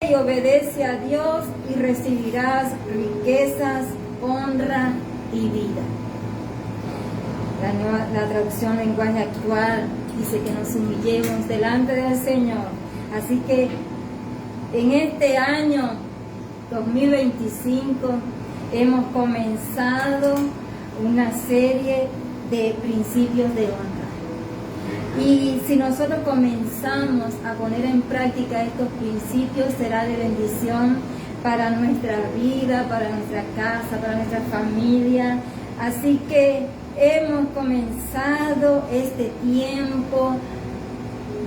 y obedece a Dios y recibirás riquezas, honra y vida. La traducción lenguaje actual dice que nos humillemos delante del Señor. Así que en este año 2025 hemos comenzado una serie de principios de honra. Y si nosotros comenzamos a poner en práctica estos principios, será de bendición para nuestra vida, para nuestra casa, para nuestra familia. Así que hemos comenzado este tiempo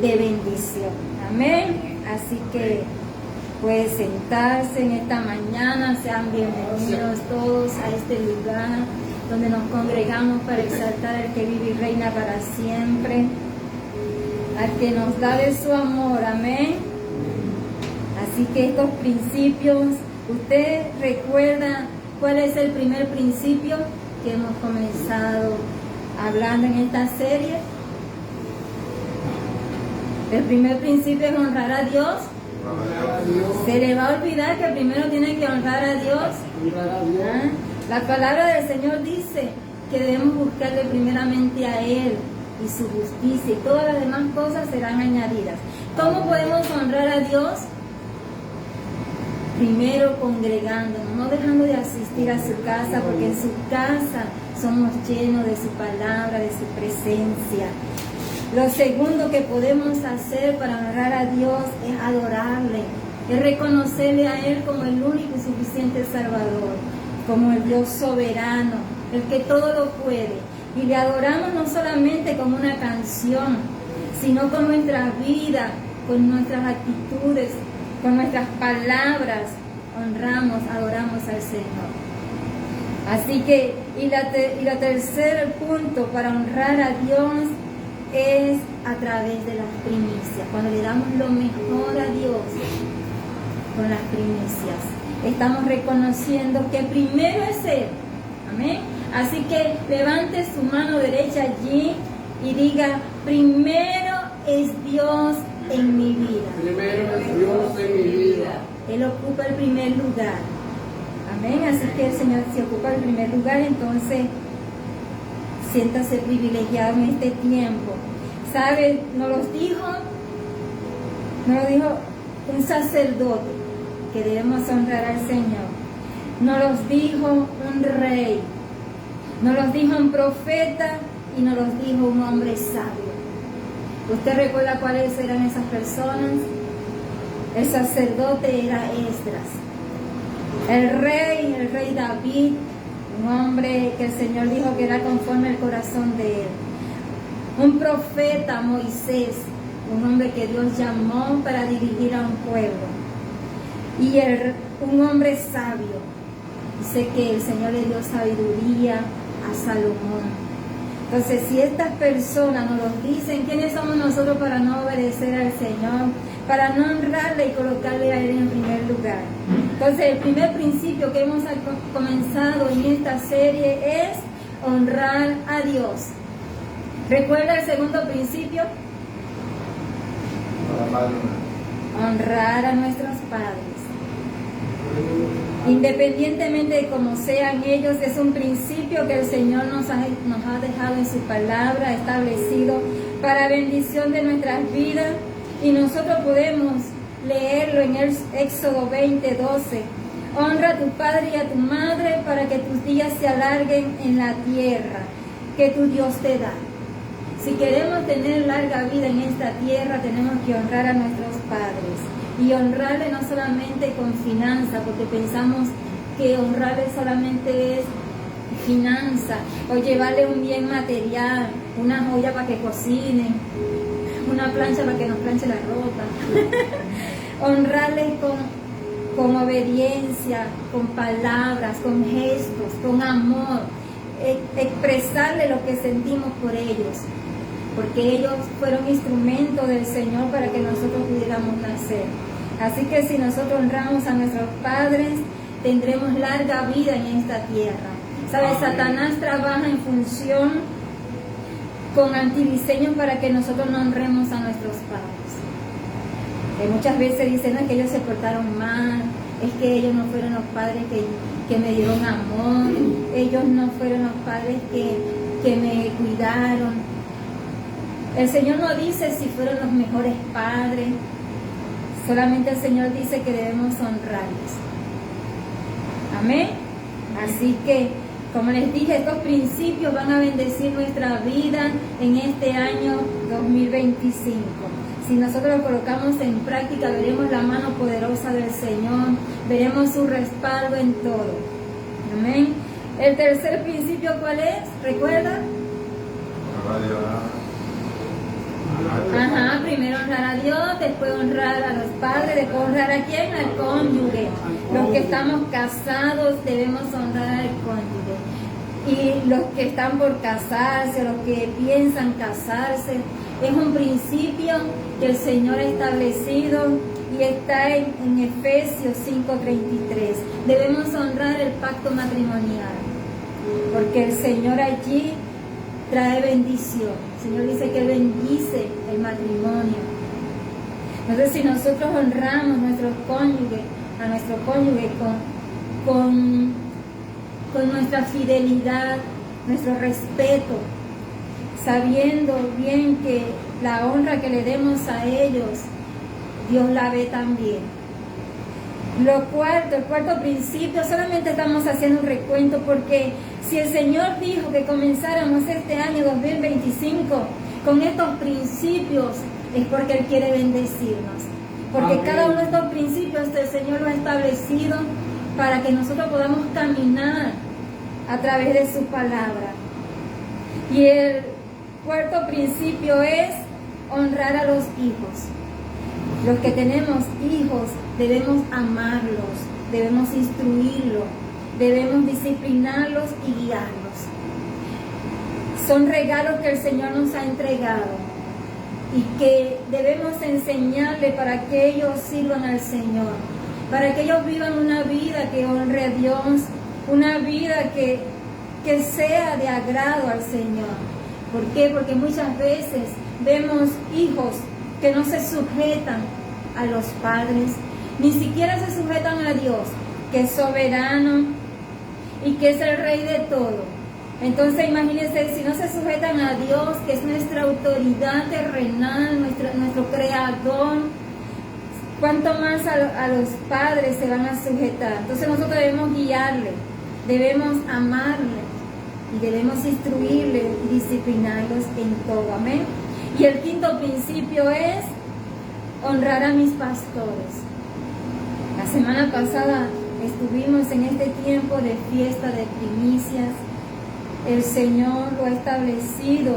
de bendición. Amén. Así que puede sentarse en esta mañana. Sean bienvenidos todos a este lugar donde nos congregamos para exaltar al que vive y reina para siempre, al que nos da de su amor. Amén. Así que estos principios, ¿usted recuerda cuál es el primer principio que hemos comenzado hablando en esta serie? El primer principio es honrar a Dios. Se le va a olvidar que primero tiene que honrar a Dios. ¿Ah? La palabra del Señor dice que debemos buscarle primeramente a Él y su justicia, y todas las demás cosas serán añadidas. ¿Cómo podemos honrar a Dios? Primero congregándonos, no dejando de asistir a su casa, porque en su casa somos llenos de su palabra, de su presencia. Lo segundo que podemos hacer para honrar a Dios es adorarle, es reconocerle a Él como el único y suficiente Salvador, como el Dios soberano, el que todo lo puede. Y le adoramos no solamente con una canción, sino con nuestra vida, con nuestras actitudes, con nuestras palabras. Honramos, adoramos al Señor. Así que, la tercer punto para honrar a Dios es a través de las primicias. Cuando le damos lo mejor a Dios con las primicias, estamos reconociendo que primero es Él. Amén. Así que levante su mano derecha allí y diga: primero es Dios en mi vida. Primero es Dios en mi vida. Él ocupa el primer lugar. Amén. Así que el Señor, si ocupa el primer lugar, entonces siéntase privilegiado en este tiempo. ¿Sabe? Nos lo dijo un sacerdote que debemos honrar al Señor. Nos los dijo un rey. Nos los dijo un profeta y nos los dijo un hombre sabio. ¿Usted recuerda cuáles eran esas personas? El sacerdote era Esdras. El rey David, un hombre que el Señor dijo que era conforme al corazón de él. Un profeta, Moisés, un hombre que Dios llamó para dirigir a un pueblo. Y un hombre sabio. Dice que el Señor le dio sabiduría a Salomón. Entonces, si estas personas nos lo dicen, ¿quiénes somos nosotros para no obedecer al Señor? Para no honrarle y colocarle a Él en primer lugar. Entonces, el primer principio que hemos comenzado en esta serie es honrar a Dios. ¿Recuerda el segundo principio? Honrar a nuestros padres. Independientemente de cómo sean ellos, es un principio que el Señor nos ha dejado en su palabra, establecido para bendición de nuestras vidas, y nosotros podemos leerlo en el Éxodo 20:12. Honra a tu padre y a tu madre para que tus días se alarguen en la tierra que tu Dios te da. Si queremos tener larga vida en esta tierra, tenemos que honrar a nuestros padres. Y honrarle no solamente con finanzas, porque pensamos que honrarle solamente es finanza, o llevarle un bien material, una joya para que cocine, una plancha para que nos planche la ropa. Honrarle con obediencia, con palabras, con gestos, con amor, expresarle lo que sentimos por ellos, porque ellos fueron instrumentos del Señor para que nosotros pudiéramos nacer. Así que si nosotros honramos a nuestros padres, tendremos larga vida en esta tierra. ¿Sabes? Satanás trabaja en función con antidiseños para que nosotros no honremos a nuestros padres. Muchas veces dicen, no, es que ellos se portaron mal, es que ellos no fueron los padres que me dieron amor, ellos no fueron los padres que me cuidaron. El Señor no dice si fueron los mejores padres, solamente el Señor dice que debemos honrarlos. Amén. Así que, como les dije, estos principios van a bendecir nuestra vida en este año 2025. Si nosotros lo colocamos en práctica, veremos la mano poderosa del Señor, veremos su respaldo en todo. Amén. El tercer principio, ¿cuál es? ¿Recuerda? Ajá, primero honrar a Dios, después honrar a los padres, después honrar a quién, al cónyuge. Los que estamos casados debemos honrar al cónyuge. Y los que están por casarse, los que piensan casarse, es un principio que el Señor ha establecido y está en Efesios 5:33. Debemos honrar el pacto matrimonial, porque el Señor allí trae bendición. El Señor dice que Él bendice el matrimonio. Entonces, si nosotros honramos a nuestro cónyuge con nuestra fidelidad, nuestro respeto, sabiendo bien que la honra que le demos a ellos, Dios la ve también. El cuarto principio, solamente estamos haciendo un recuento porque si el Señor dijo que comenzáramos este año 2025 con estos principios, es porque Él quiere bendecirnos. Porque amén, cada uno de estos principios el Señor lo ha establecido para que nosotros podamos caminar a través de su palabra. Y el cuarto principio es honrar a los hijos. Los que tenemos hijos debemos amarlos, debemos instruirlos, debemos disciplinarlos y guiarlos. Son regalos que el Señor nos ha entregado y que debemos enseñarles para que ellos sirvan al Señor, para que ellos vivan una vida que honre a Dios, una vida que sea de agrado al Señor. ¿Por qué? Porque muchas veces vemos hijos que no se sujetan a los padres, ni siquiera se sujetan a Dios, que es soberano y que es el Rey de todo. Entonces imagínense, si no se sujetan a Dios, que es nuestra autoridad terrenal, nuestro creador, ¿cuánto más a los padres se van a sujetar? Entonces nosotros debemos guiarle, debemos amarle y debemos instruirle y disciplinarlos en todo. Amén. Y el quinto principio es honrar a mis pastores. La semana pasada estuvimos en este tiempo de fiesta de primicias. El Señor lo ha establecido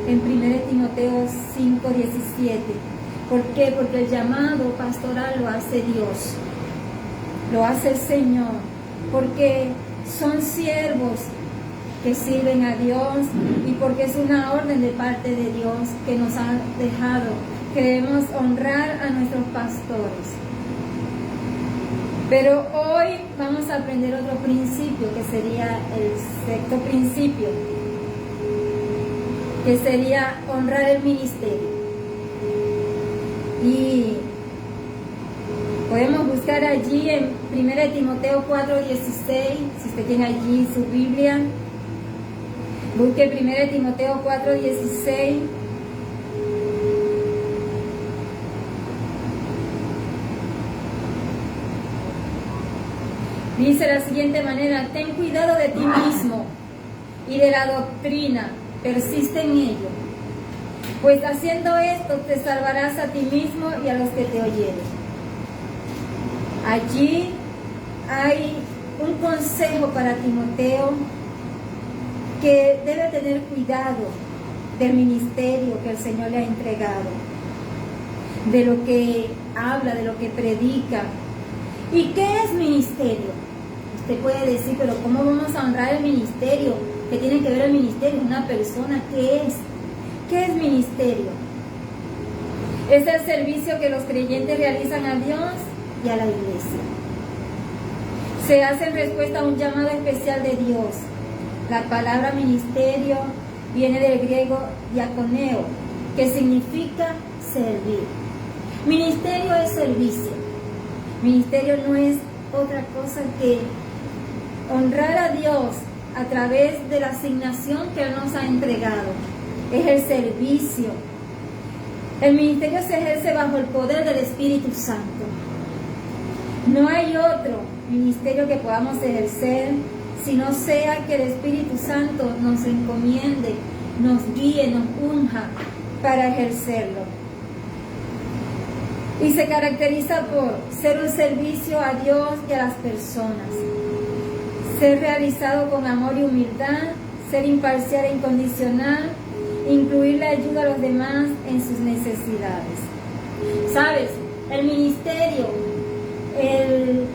en 1 Timoteo 5:17. ¿Por qué? Porque el llamado pastoral lo hace Dios, lo hace el Señor, porque son siervos que sirven a Dios y porque es una orden de parte de Dios que nos ha dejado, que debemos honrar a nuestros pastores. Pero hoy vamos a aprender otro principio, que sería el sexto principio, que sería honrar el ministerio. Y podemos buscar allí en 1 Timoteo 4:16, si usted tiene allí su Biblia. Busque 1 Timoteo 4:16. Dice de la siguiente manera: ten cuidado de ti mismo y de la doctrina, persiste en ello, pues haciendo esto te salvarás a ti mismo y a los que te oyeren. Allí hay un consejo para Timoteo, que debe tener cuidado del ministerio que el Señor le ha entregado, de lo que habla, de lo que predica. ¿Y qué es ministerio? Usted puede decir, pero ¿cómo vamos a honrar el ministerio? ¿Qué tiene que ver el ministerio? Una persona, ¿qué es? ¿Qué es ministerio? Es el servicio que los creyentes realizan a Dios y a la iglesia. Se hace en respuesta a un llamado especial de Dios. La palabra ministerio viene del griego diaconeo, que significa servir. Ministerio es servicio. Ministerio no es otra cosa que honrar a Dios a través de la asignación que Él nos ha entregado. Es el servicio. El ministerio se ejerce bajo el poder del Espíritu Santo. No hay otro ministerio que podamos ejercer si no sea que el Espíritu Santo nos encomiende, nos guíe, nos unja para ejercerlo. Y se caracteriza por ser un servicio a Dios y a las personas, ser realizado con amor y humildad, ser imparcial e incondicional, incluir la ayuda a los demás en sus necesidades. ¿Sabes? El ministerio, el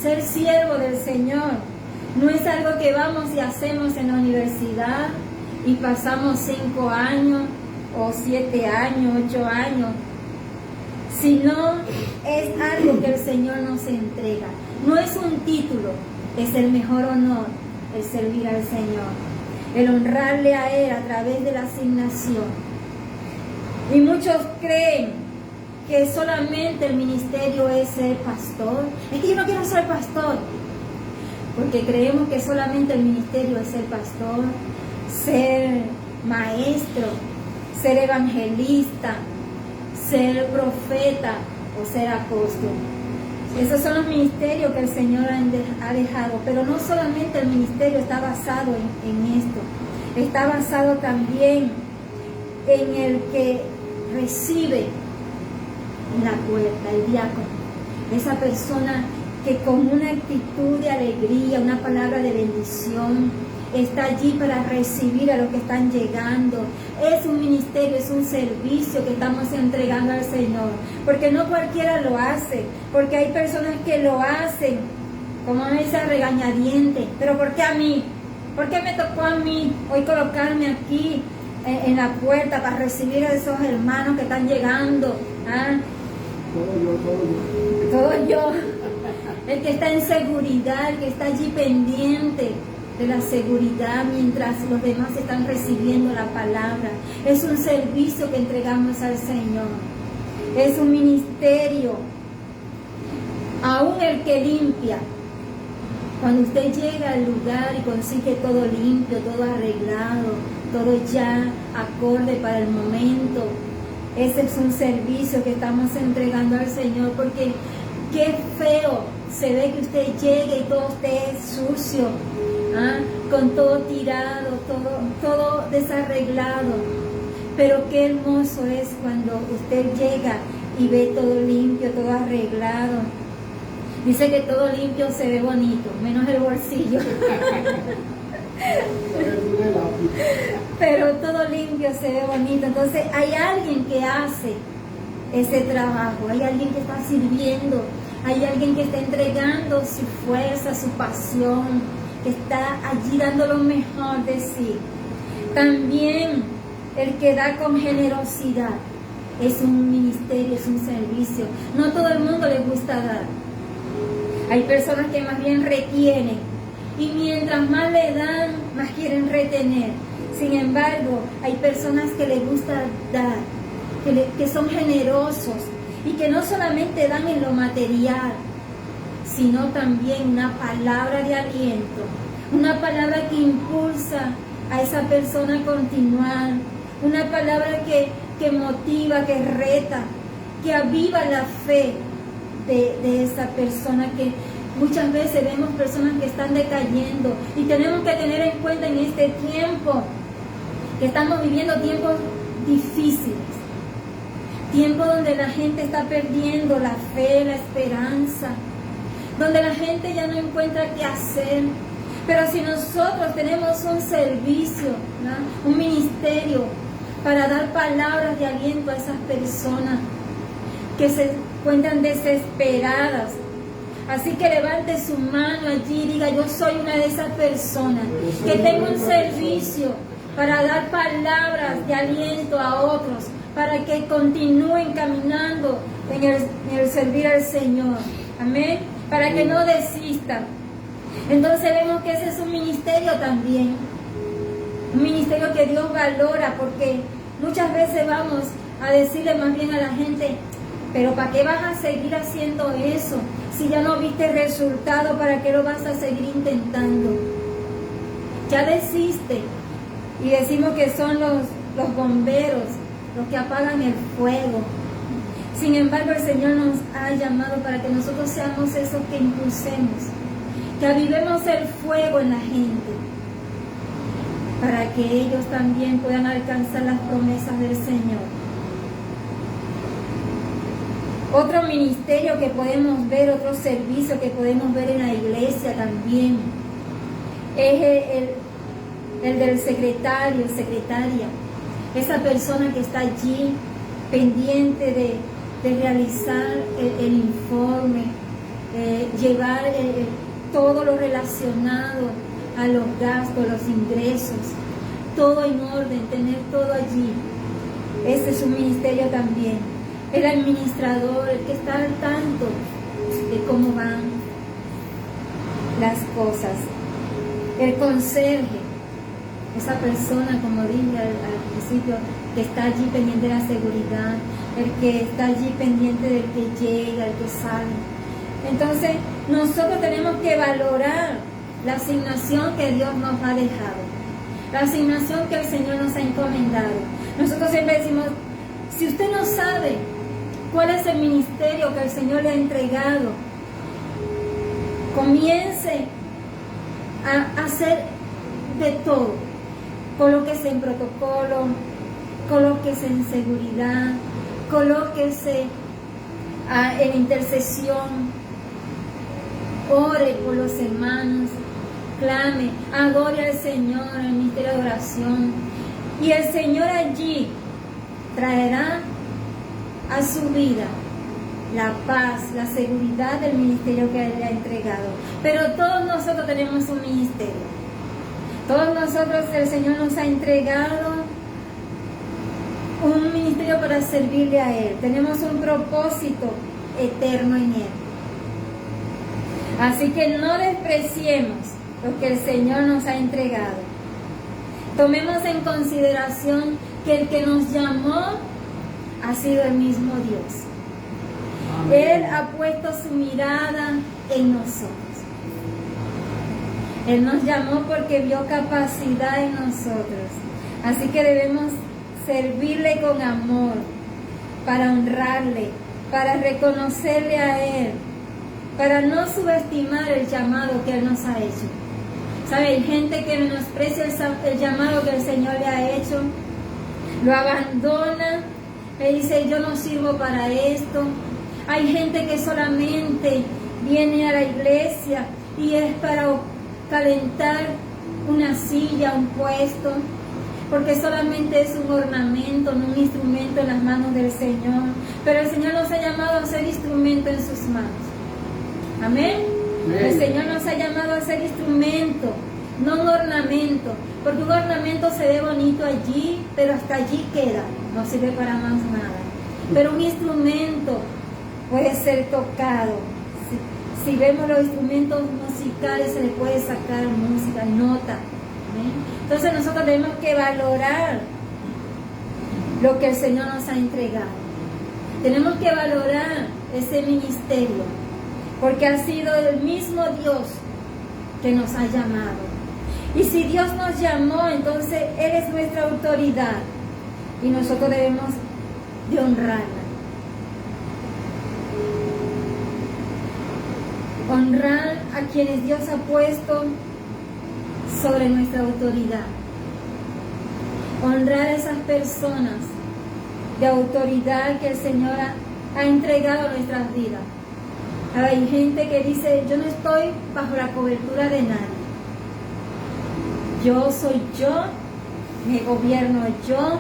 ser siervo del Señor, no es algo que vamos y hacemos en la universidad y pasamos 5 años o 7 años, 8 años, sino es algo que el Señor nos entrega. No es un título, es el mejor honor, el servir al Señor, el honrarle a Él a través de la asignación. Y muchos creen que solamente el ministerio es ser pastor. Es que yo no quiero ser pastor, porque creemos que solamente el ministerio es ser pastor, ser maestro, ser evangelista, ser profeta o ser apóstol. Esos son los ministerios que el Señor ha dejado, pero no solamente el ministerio está basado en esto, está basado también en el que recibe en la puerta, el diácono, esa persona que con una actitud de alegría, una palabra de bendición, está allí para recibir a los que están llegando. Es un ministerio, es un servicio que estamos entregando al Señor, porque no cualquiera lo hace, porque hay personas que lo hacen, como esa regañadiente. Pero ¿por qué a mí? ¿Por qué me tocó a mí hoy colocarme aquí en la puerta para recibir a esos hermanos que están llegando? ¿Ah? Todo yo. El que está en seguridad, el que está allí pendiente de la seguridad mientras los demás están recibiendo la palabra. Es un servicio que entregamos al Señor. Es un ministerio. Aún el que limpia. Cuando usted llega al lugar y consigue todo limpio, todo arreglado, todo ya acorde para el momento, ese es un servicio que estamos entregando al Señor, porque qué feo se ve que usted llegue y todo esté sucio, ¿ah? Con todo tirado, todo desarreglado. Pero qué hermoso es cuando usted llega y ve todo limpio, todo arreglado. Dice que todo limpio se ve bonito, menos el bolsillo. Pero todo limpio se ve bonito. Entonces hay alguien que hace ese trabajo, hay alguien que está sirviendo, hay alguien que está entregando su fuerza, su pasión, que está allí dando lo mejor de sí. También el que da con generosidad es un ministerio, es un servicio. No todo el mundo le gusta dar. Hay personas que más bien retienen, y mientras más le dan, más quieren retener. Sin embargo, hay personas que les gusta dar, que son generosos y que no solamente dan en lo material, sino también una palabra de aliento, una palabra que impulsa a esa persona a continuar, una palabra que motiva, que reta, que aviva la fe de esa persona. Que muchas veces vemos personas que están decayendo, y tenemos que tener en cuenta en este tiempo que estamos viviendo tiempos difíciles, tiempos donde la gente está perdiendo la fe, la esperanza, donde la gente ya no encuentra qué hacer. Pero si nosotros tenemos un servicio, ¿no?, un ministerio para dar palabras de aliento a esas personas que se encuentran desesperadas, así que levante su mano allí y diga: yo soy una de esas personas que tengo un servicio para dar palabras de aliento a otros, para que continúen caminando en el servir al Señor. Amén. Para que no desistan. Entonces vemos que ese es un ministerio también, un ministerio que Dios valora, porque muchas veces vamos a decirle más bien a la gente: Pero ¿para qué vas a seguir haciendo eso? Si ya no viste resultado, ¿para qué lo vas a seguir intentando? Ya desiste. Y decimos que son los bomberos los que apagan el fuego. Sin embargo, el Señor nos ha llamado para que nosotros seamos esos que impulsemos, que avivemos el fuego en la gente, para que ellos también puedan alcanzar las promesas del Señor. Otro ministerio que podemos ver, otro servicio que podemos ver en la iglesia también, es el del secretario, secretaria, esa persona que está allí pendiente de realizar el informe, llevar todo lo relacionado a los gastos, los ingresos, todo en orden, tener todo allí. Ese es un ministerio también. El administrador, el que está al tanto de cómo van las cosas. El conserje, esa persona, como dije al principio, que está allí pendiente de la seguridad, el que está allí pendiente del que llega, el que sale. Entonces, nosotros tenemos que valorar la asignación que Dios nos ha dejado, la asignación que el Señor nos ha encomendado. Nosotros siempre decimos, si usted no sabe cuál es el ministerio que el Señor le ha entregado, comience a hacer de todo. Colóquese en protocolo, colóquese en seguridad, colóquese en intercesión, ore por los hermanos, clame, adore al Señor en el ministerio de oración, y el Señor allí traerá a su vida la paz, la seguridad del ministerio que Él le ha entregado. Pero todos nosotros tenemos un ministerio. Todos nosotros, el Señor nos ha entregado un ministerio para servirle a Él. Tenemos un propósito eterno en Él. Así que no despreciemos lo que el Señor nos ha entregado. Tomemos en consideración que el que nos llamó ha sido el mismo Dios. Él ha puesto su mirada en nosotros. Él nos llamó porque vio capacidad en nosotros. Así que debemos servirle con amor, para honrarle, para reconocerle a Él, para no subestimar el llamado que Él nos ha hecho. ¿Sabe? Hay gente que menosprecia el llamado que el Señor le ha hecho, lo abandona, le dice, yo no sirvo para esto. Hay gente que solamente viene a la iglesia y es para calentar una silla, un puesto, porque solamente es un ornamento, no un instrumento en las manos del Señor. Pero el Señor nos ha llamado a ser instrumento en sus manos. Amén. El Señor nos ha llamado a ser instrumento, no un ornamento, porque un ornamento se ve bonito allí, pero hasta allí queda, no sirve para más nada. Pero un instrumento puede ser tocado. Si vemos los instrumentos musicales, se le puede sacar música, nota. ¿Amén? Entonces nosotros tenemos que valorar lo que el Señor nos ha entregado. Tenemos que valorar ese ministerio, porque ha sido el mismo Dios que nos ha llamado. Y si Dios nos llamó, entonces Él es nuestra autoridad y nosotros debemos de honrarla. Honrar a quienes Dios ha puesto sobre nuestra autoridad. Honrar a esas personas de autoridad que el Señor ha entregado a nuestras vidas. Hay gente que dice, yo no estoy bajo la cobertura de nadie. Yo soy yo, me gobierno yo,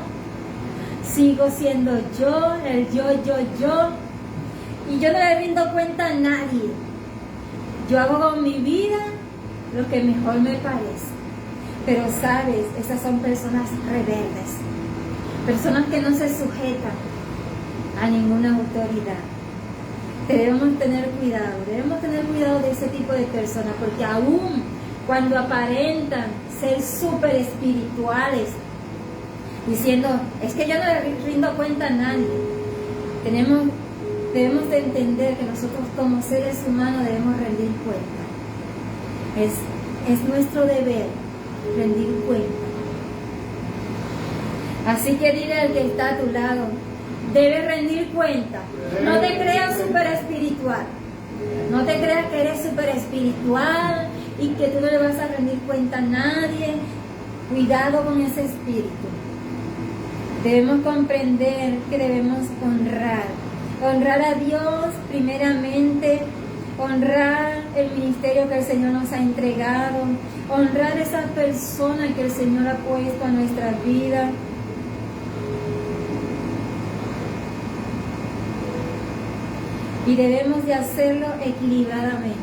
sigo siendo yo, el yo, y yo no le rindo cuenta a nadie. Yo hago con mi vida lo que mejor me parece. Pero sabes, esas son personas rebeldes, personas que no se sujetan a ninguna autoridad. Debemos tener cuidado de ese tipo de personas, porque aún cuando aparentan ser súper espirituales, diciendo, es que yo no le rindo cuenta a nadie, tenemos debemos de entender que nosotros como seres humanos debemos rendir cuenta. Es nuestro deber rendir cuenta. Así que dile al que está a tu lado, debes rendir cuenta. No te creas súper espiritual. No te creas que eres súper espiritual y que tú no le vas a rendir cuenta a nadie. Cuidado con ese espíritu. Debemos comprender que debemos honrar a Dios primeramente, honrar el ministerio que el Señor nos ha entregado, honrar a esa persona que el Señor ha puesto en nuestra vida. Y debemos de hacerlo equilibradamente.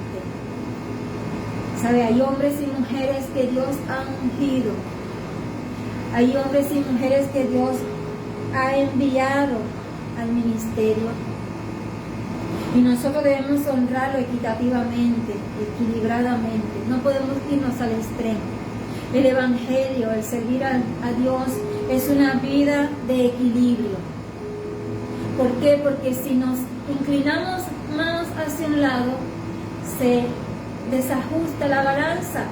¿Sabe? Hay hombres y mujeres que Dios ha ungido. Hay hombres y mujeres que Dios ha enviado al ministerio. Y nosotros debemos honrarlo equitativamente, equilibradamente. No podemos irnos al extremo. El Evangelio, el servir a Dios, es una vida de equilibrio. ¿Por qué? Porque si nos inclinamos más hacia un lado, se desajusta la balanza.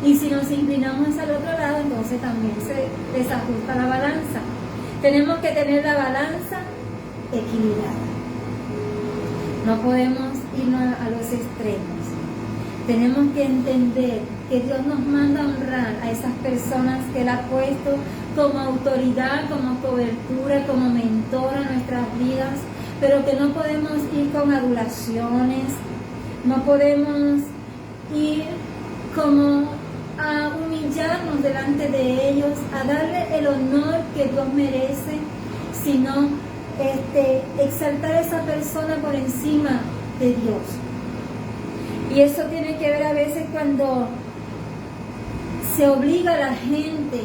Y si nos inclinamos al otro lado, entonces también se desajusta la balanza. Tenemos que tener la balanza equilibrada. No podemos irnos a los extremos. Tenemos que entender que Dios nos manda a honrar a esas personas que Él ha puesto como autoridad, como cobertura, como mentor a nuestras vidas, pero que no podemos ir con adulaciones, no podemos ir como a humillarnos delante de ellos, a darle el honor que Dios merece, sino exaltar a esa persona por encima de Dios. Y eso tiene que ver a veces cuando se obliga a la gente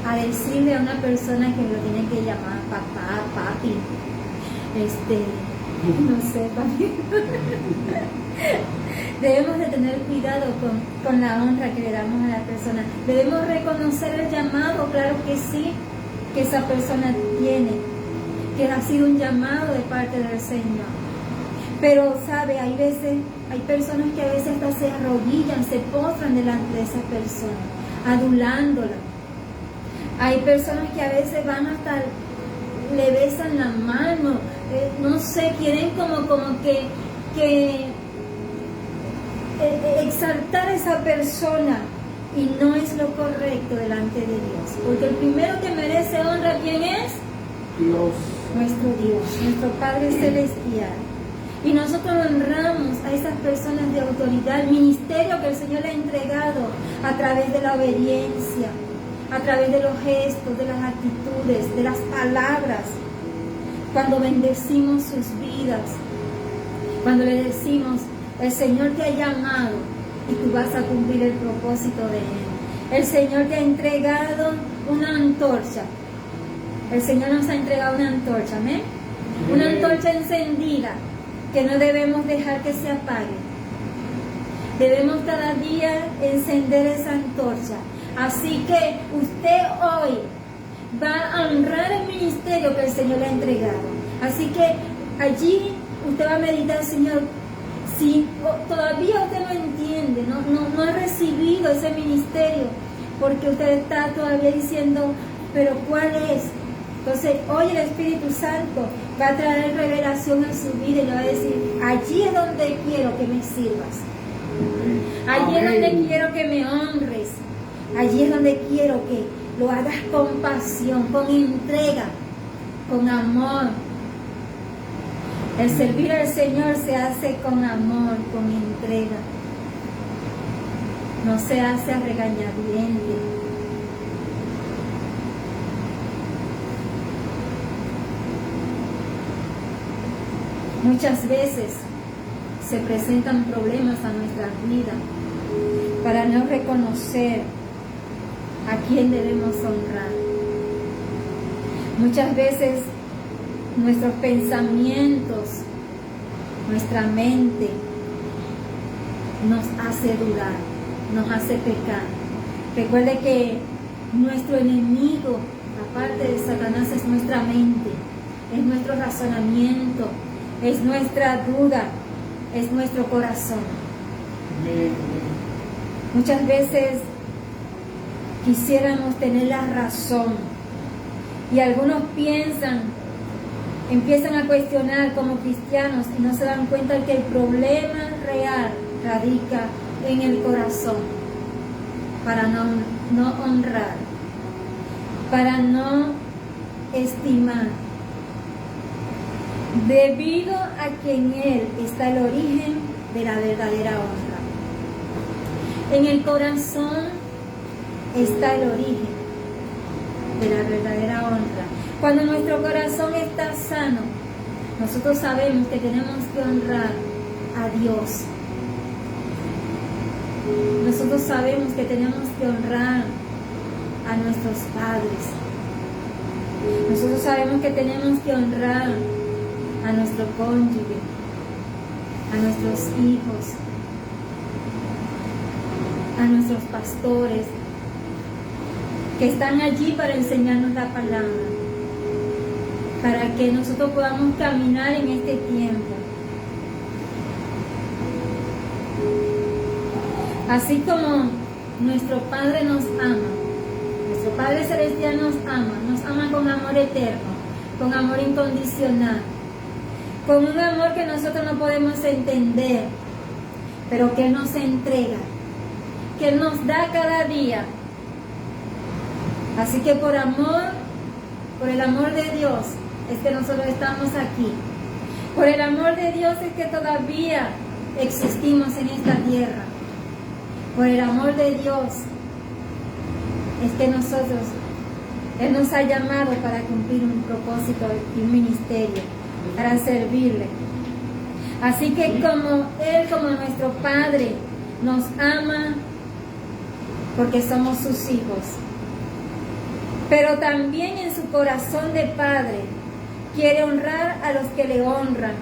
a decirle a una persona que lo tiene que llamar papá, papi, no sé, papi. Debemos de tener cuidado con la honra que le damos a la persona. Debemos reconocer el llamado, claro que sí, que esa persona tiene, que ha sido un llamado de parte del Señor. Pero, ¿sabe? Hay personas que a veces hasta se arrodillan, se postran delante de esa persona, adulándola. Hay personas que a veces van hasta, le besan la mano, no sé, quieren como que exaltar a esa persona, y no es lo correcto delante de Dios, porque el primero que merece honra, ¿quién es? Dios. Nuestro Dios, nuestro Padre Celestial. Y nosotros honramos a esas personas de autoridad, el ministerio que el Señor le ha entregado a través de la obediencia, a través de los gestos, de las actitudes, de las palabras, cuando bendecimos sus vidas, cuando le decimos, el Señor te ha llamado y tú vas a cumplir el propósito de Él. El Señor te ha entregado una antorcha. El Señor nos ha entregado una antorcha, ¿amén? Una antorcha encendida que no debemos dejar que se apague. Debemos cada día encender esa antorcha. Así que usted hoy va a honrar el ministerio que el Señor le ha entregado. Así que allí usted va a meditar, Señor, si todavía usted no entiende, no ha recibido ese ministerio, porque usted está todavía diciendo, pero ¿cuál es? Entonces hoy el Espíritu Santo va a traer revelación en su vida y le va a decir, allí es donde quiero que me sirvas, allí es donde quiero que me honres, allí es donde quiero que lo hagas con pasión, con entrega, con amor. El servir al Señor se hace con amor, con entrega. No se hace a regañadientes. Muchas veces se presentan problemas a nuestras vidas para no reconocer a quién debemos honrar. Muchas veces nuestros pensamientos, nuestra mente nos hace dudar, nos hace pecar. Recuerde que nuestro enemigo, aparte de Satanás, es nuestra mente. es nuestro razonamiento, es nuestra duda, es nuestro corazón. Muchas veces quisiéramos tener la razón y algunos empiezan a cuestionar como cristianos y no se dan cuenta que el problema real radica en el corazón, para no honrar, para no estimar, debido a que en Él está el origen de la verdadera honra. En el corazón está el origen de la verdadera honra. Cuando nuestro corazón está sano, nosotros sabemos que tenemos que honrar a Dios. Nosotros sabemos que tenemos que honrar a nuestros padres. Nosotros sabemos que tenemos que honrar a nuestro cónyuge, a nuestros hijos, a nuestros pastores, que están allí para enseñarnos la palabra, para que nosotros podamos caminar en este tiempo. Así como nuestro Padre nos ama, nuestro Padre Celestial nos ama con amor eterno, con amor incondicional, con un amor que nosotros no podemos entender, pero que Él nos entrega, que Él nos da cada día. Así que por el amor de Dios es que nosotros estamos aquí. Por el amor de Dios es que todavía existimos en esta tierra. Por el amor de Dios es que Él nos ha llamado para cumplir un propósito y un ministerio, para servirle. Así que como Él, como nuestro Padre, nos ama porque somos sus hijos. Pero también en su corazón de Padre quiere honrar a los que le honran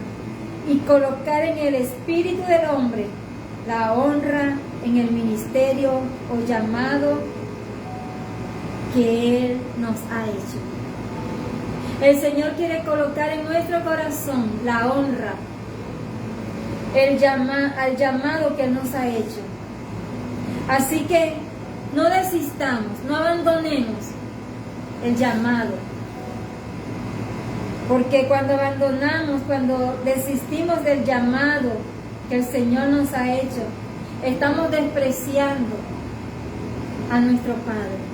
y colocar en el espíritu del hombre la honra en el ministerio o llamado que Él nos ha hecho. El Señor quiere colocar en nuestro corazón la honra al llamado que Él nos ha hecho. Así que no desistamos, no abandonemos el llamado, porque cuando abandonamos, cuando desistimos del llamado que el Señor nos ha hecho, estamos despreciando a nuestro Padre.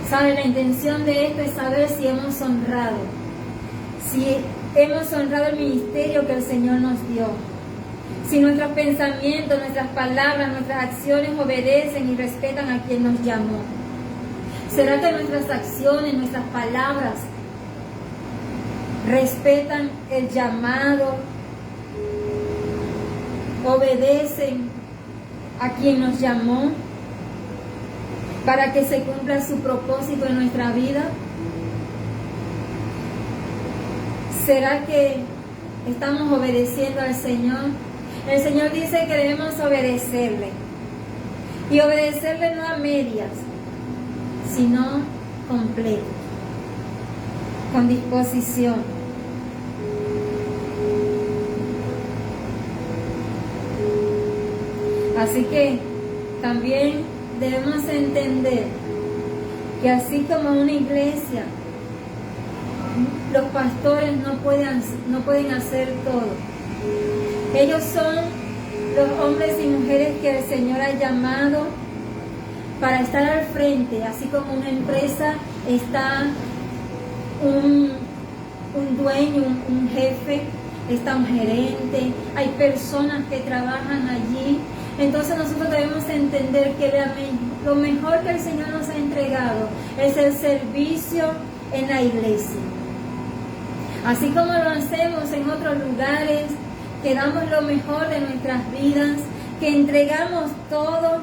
¿Sabe? La intención de esto es saber si hemos honrado el ministerio que el Señor nos dio. Si nuestros pensamientos, nuestras palabras, nuestras acciones obedecen y respetan a quien nos llamó. ¿Será que nuestras acciones, nuestras palabras respetan el llamado, obedecen a quien nos llamó para que se cumpla su propósito en nuestra vida? ¿Será que estamos obedeciendo al Señor? El Señor dice que debemos obedecerle, y obedecerle no a medias, sino completo, con disposición. Así que también debemos entender que así como una iglesia, los pastores no pueden hacer todo. Ellos son los hombres y mujeres que el Señor ha llamado para estar al frente, así como una empresa está un dueño, un jefe, está un gerente, hay personas que trabajan allí. Entonces nosotros debemos entender que lo mejor que el Señor nos ha entregado es el servicio en la iglesia. Así como lo hacemos en otros lugares, que damos lo mejor de nuestras vidas, que entregamos todo,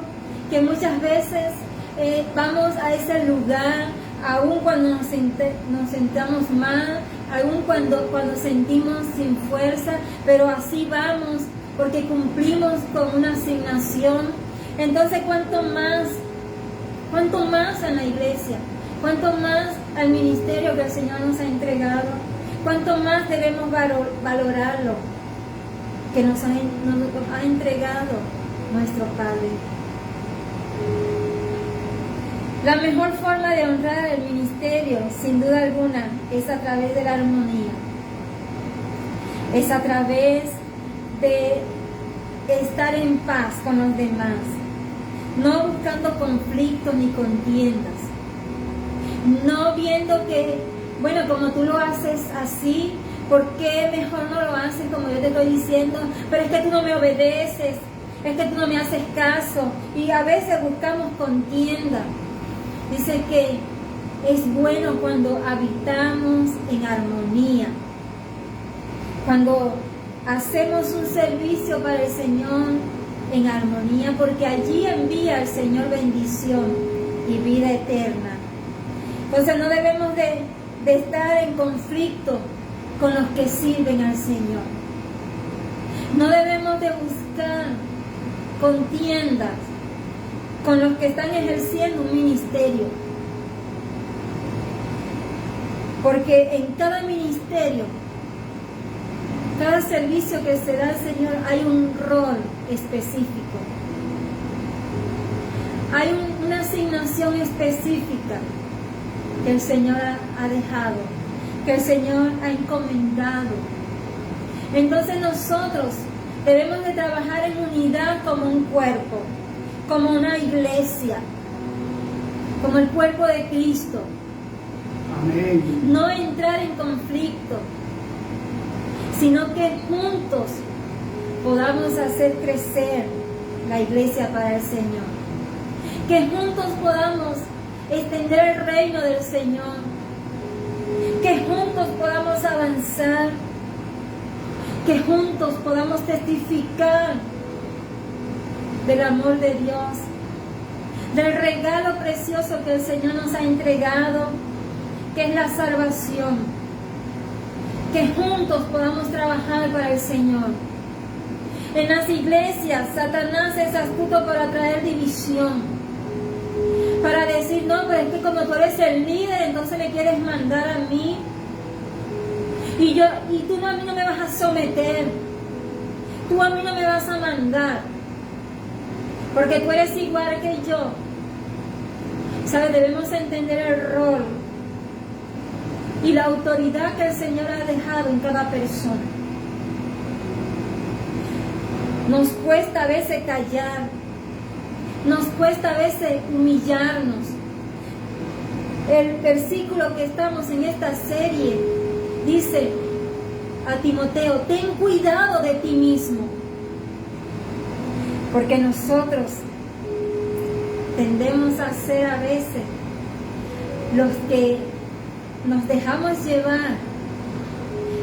que muchas veces vamos a ese lugar, aun cuando nos sentamos mal, aun cuando sentimos sin fuerza, pero así vamos, porque cumplimos con una asignación. Entonces, cuanto más ¿Cuánto más en la iglesia? ¿Cuánto más al ministerio que el Señor nos ha entregado? ¿Cuánto más debemos valorarlo que nos ha entregado nuestro Padre? La mejor forma de honrar el ministerio, sin duda alguna, es a través de la armonía. Es a través de estar en paz con los demás, no buscando conflictos ni contiendas, no viendo que, bueno, como tú lo haces así, ¿por qué mejor no lo haces como yo te estoy diciendo? Pero es que tú no me obedeces, es que tú no me haces caso, y a veces buscamos contienda. Dice que es bueno cuando habitamos en armonía, cuando hacemos un servicio para el Señor en armonía, porque allí envía el Señor bendición y vida eterna. Entonces no debemos de estar en conflicto con los que sirven al Señor. No debemos de buscar contiendas con los que están ejerciendo un ministerio. Porque en cada ministerio, cada servicio que se da al Señor, hay un rol específico. Hay una asignación específica que el Señor ha dejado, que el Señor ha encomendado. Entonces nosotros debemos de trabajar en unidad como un cuerpo, como una iglesia, como el cuerpo de Cristo. Amén. No entrar en conflicto, sino que juntos podamos hacer crecer la iglesia para el Señor. Que juntos podamos extender el reino del Señor. Que juntos podamos avanzar. Que juntos podamos testificar del amor de Dios, del regalo precioso que el Señor nos ha entregado, que es la salvación. Que juntos podamos trabajar para el Señor. En las iglesias, Satanás es astuto para traer división, para decir, no, pero es que como tú eres el líder, entonces me quieres mandar a mí, y tú a mí no me vas a someter, tú a mí no me vas a mandar, porque tú eres igual que yo. ¿Sabes? Debemos entender el rol y la autoridad que el Señor ha dejado en cada persona. Nos cuesta a veces callar, nos cuesta a veces humillarnos. El versículo que estamos en esta serie dice a Timoteo, ten cuidado de ti mismo, porque nosotros tendemos a ser a veces los que nos dejamos llevar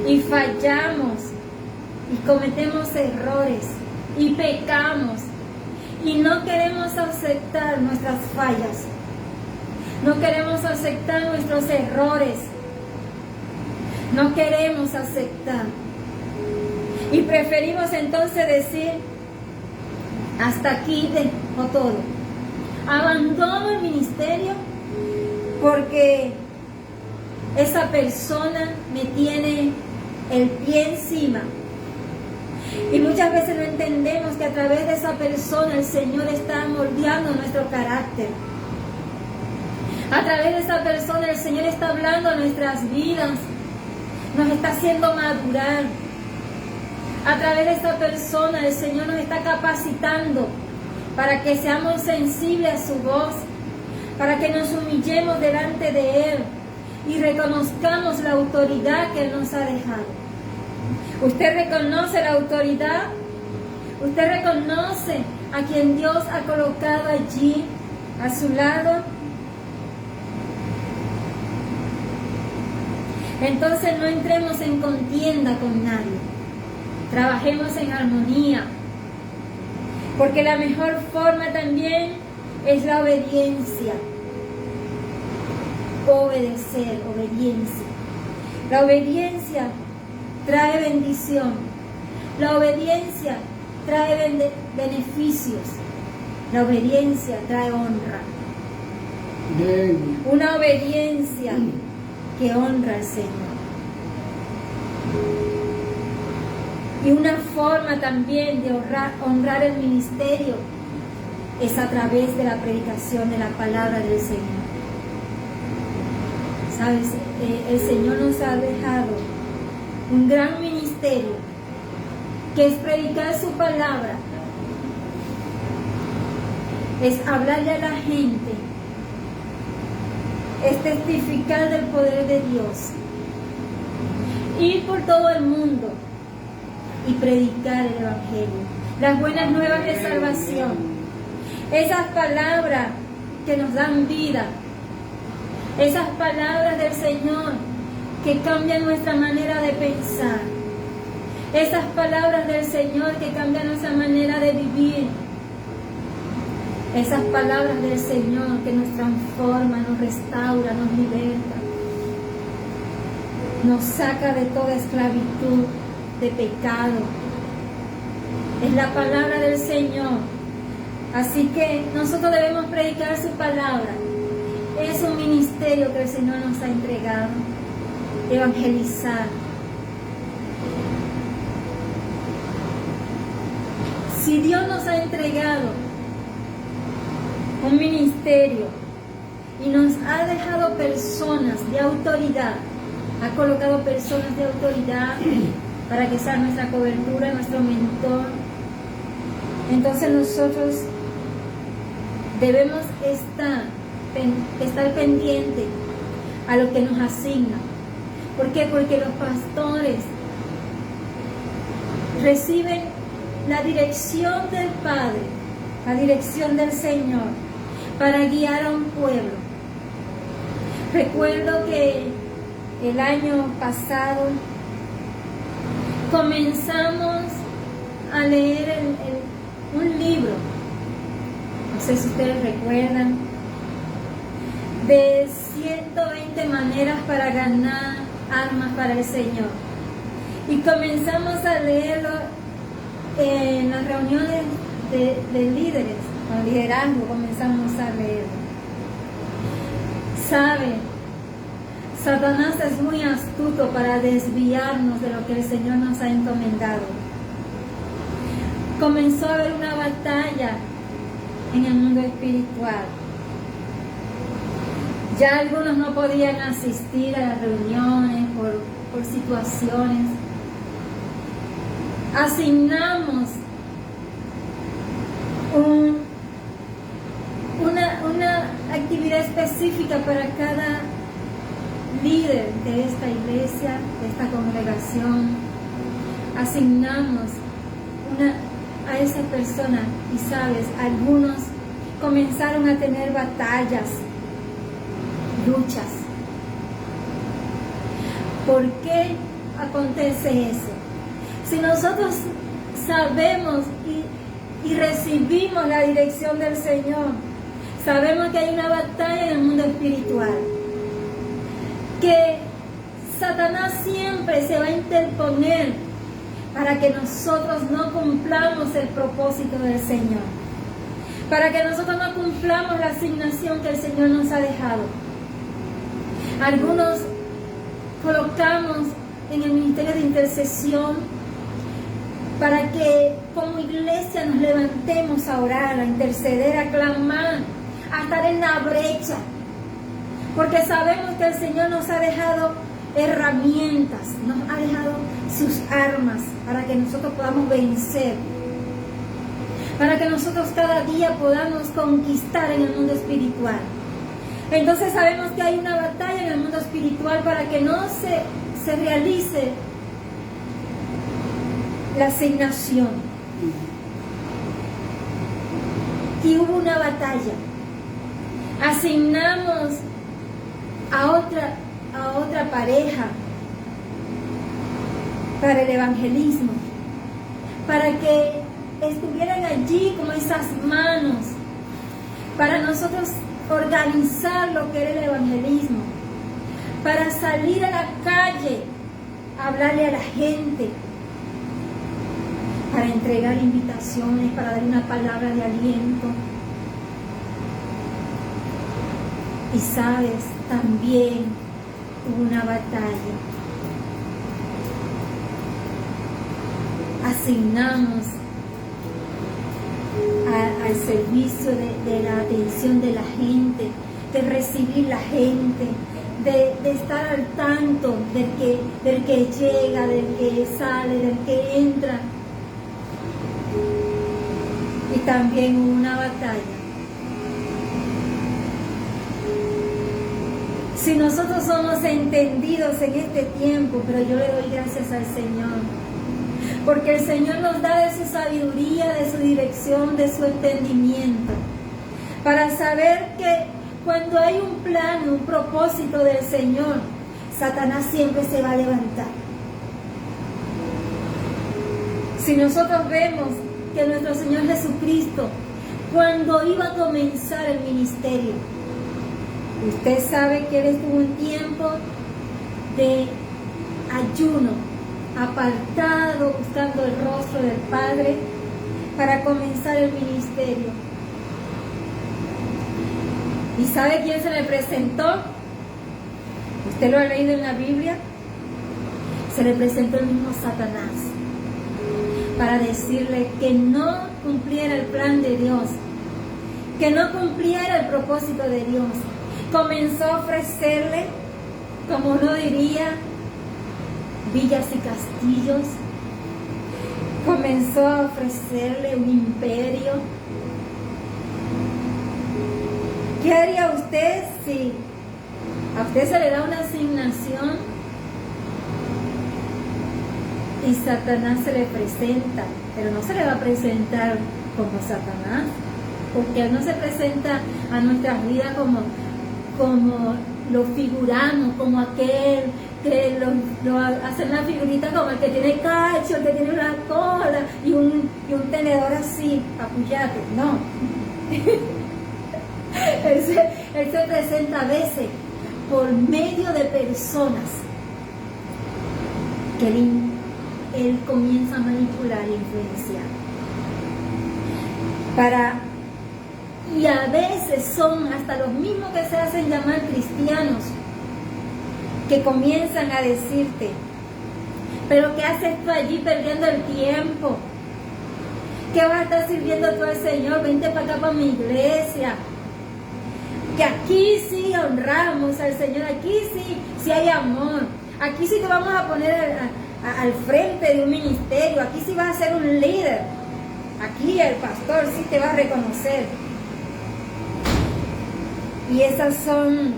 y fallamos y cometemos errores y pecamos y no queremos aceptar nuestras fallas, no queremos aceptar nuestros errores, no queremos aceptar y preferimos entonces decir, hasta aquí dejo todo, abandono el ministerio porque esa persona me tiene el pie encima. Y muchas veces no entendemos que a través de esa persona el Señor está moldeando nuestro carácter. A través de esa persona el Señor está hablando a nuestras vidas, nos está haciendo madurar. A través de esa persona el Señor nos está capacitando para que seamos sensibles a su voz, para que nos humillemos delante de Él y reconozcamos la autoridad que Él nos ha dejado. ¿Usted reconoce la autoridad? ¿Usted reconoce a quien Dios ha colocado allí a su lado? Entonces no entremos en contienda con nadie. Trabajemos en armonía. Porque la mejor forma también es la obediencia. Obedecer, obediencia. La obediencia trae bendición. La obediencia trae beneficios. La obediencia trae honra. Amén. Una obediencia que honra al Señor. Y una forma también de honrar el ministerio es a través de la predicación de la palabra del Señor. ¿Sabes? El Señor nos ha dejado un gran ministerio que es predicar su palabra, es hablarle a la gente, es testificar del poder de Dios, ir por todo el mundo y predicar el Evangelio, las buenas nuevas de salvación, esas palabras que nos dan vida, esas palabras del Señor que cambian nuestra manera de pensar, esas palabras del Señor que cambian nuestra manera de vivir, esas palabras del Señor que nos transforma, nos restaura, nos liberta, nos saca de toda esclavitud, de pecado. Es la palabra del Señor. Así que nosotros debemos predicar su palabra. Es un ministerio que el Señor nos ha entregado. Evangelizar. Si Dios nos ha entregado un ministerio y nos ha dejado personas de autoridad, ha colocado personas de autoridad para que sea nuestra cobertura, nuestro mentor, entonces nosotros debemos estar pendientes a lo que nos asigna. ¿Por qué? Porque los pastores reciben la dirección del Padre, la dirección del Señor, para guiar a un pueblo. Recuerdo que el año pasado comenzamos a leer un libro, no sé si ustedes recuerdan, de 120 maneras para ganar almas para el Señor. Y comenzamos a leerlo en las reuniones de líderes, con liderazgo, comenzamos a leerlo. ¿Sabe? Satanás es muy astuto para desviarnos de lo que el Señor nos ha encomendado. Comenzó a haber una batalla en el mundo espiritual. Ya algunos no podían asistir a las reuniones por situaciones. Asignamos una actividad específica para cada líder de esta iglesia, de esta congregación. Asignamos a esa persona y sabes, algunos comenzaron a tener batallas, luchas. ¿Por qué acontece eso? Si nosotros sabemos y recibimos la dirección del Señor, sabemos que hay una batalla en el mundo espiritual, que Satanás siempre se va a interponer para que nosotros no cumplamos el propósito del Señor, para que nosotros no cumplamos la asignación que el Señor nos ha dejado. Algunos colocamos en el ministerio de intercesión para que como iglesia nos levantemos a orar, a interceder, a clamar, a estar en la brecha, porque sabemos que el Señor nos ha dejado herramientas, nos ha dejado sus armas para que nosotros podamos vencer, para que nosotros cada día podamos conquistar en el mundo espiritual. Entonces sabemos que hay una batalla en el mundo espiritual para que no se realice la asignación. Y hubo una batalla. Asignamos a otra pareja para el evangelismo, para que estuvieran allí como esas manos, para nosotros organizar lo que era el evangelismo, para salir a la calle a hablarle a la gente, para entregar invitaciones, para dar una palabra de aliento. Y sabes, también hubo una batalla. Asignamos al servicio de la atención de la gente, de recibir la gente, de estar al tanto del que llega, del que sale, del que entra. Y también hubo una batalla. Si nosotros somos entendidos en este tiempo, pero yo le doy gracias al Señor, porque el Señor nos da de su sabiduría, de su dirección, de su entendimiento, para saber que cuando hay un plan, un propósito del Señor, Satanás siempre se va a levantar. Si nosotros vemos que nuestro Señor Jesucristo, cuando iba a comenzar el ministerio, usted sabe que Él estuvo un tiempo de ayuno, apartado, buscando el rostro del Padre para comenzar el ministerio. ¿Y sabe quién se le presentó? ¿Usted lo ha leído en la Biblia? Se le presentó el mismo Satanás para decirle que no cumpliera el plan de Dios, que no cumpliera el propósito de Dios. Comenzó a ofrecerle, como uno diría, villas y castillos. Comenzó a ofrecerle un imperio. ¿Qué haría usted si a usted se le da una asignación y Satanás se le presenta? Pero no se le va a presentar como Satanás, porque Él no se presenta a nuestras vidas como lo figuramos, como aquel que lo hacen la figurita como el que tiene cacho, el que tiene una cola y un tenedor así, apoyate. No. Él se presenta a veces por medio de personas que él comienza a manipular e influenciar. Y a veces son hasta los mismos que se hacen llamar cristianos, que comienzan a decirte: ¿pero qué haces tú allí perdiendo el tiempo? ¿Qué vas a estar sirviendo tú al Señor? Vente para acá, para mi iglesia, que aquí sí honramos al Señor, aquí sí hay amor, aquí sí te vamos a poner al frente de un ministerio, aquí sí vas a ser un líder, aquí el pastor sí te va a reconocer. Y esas son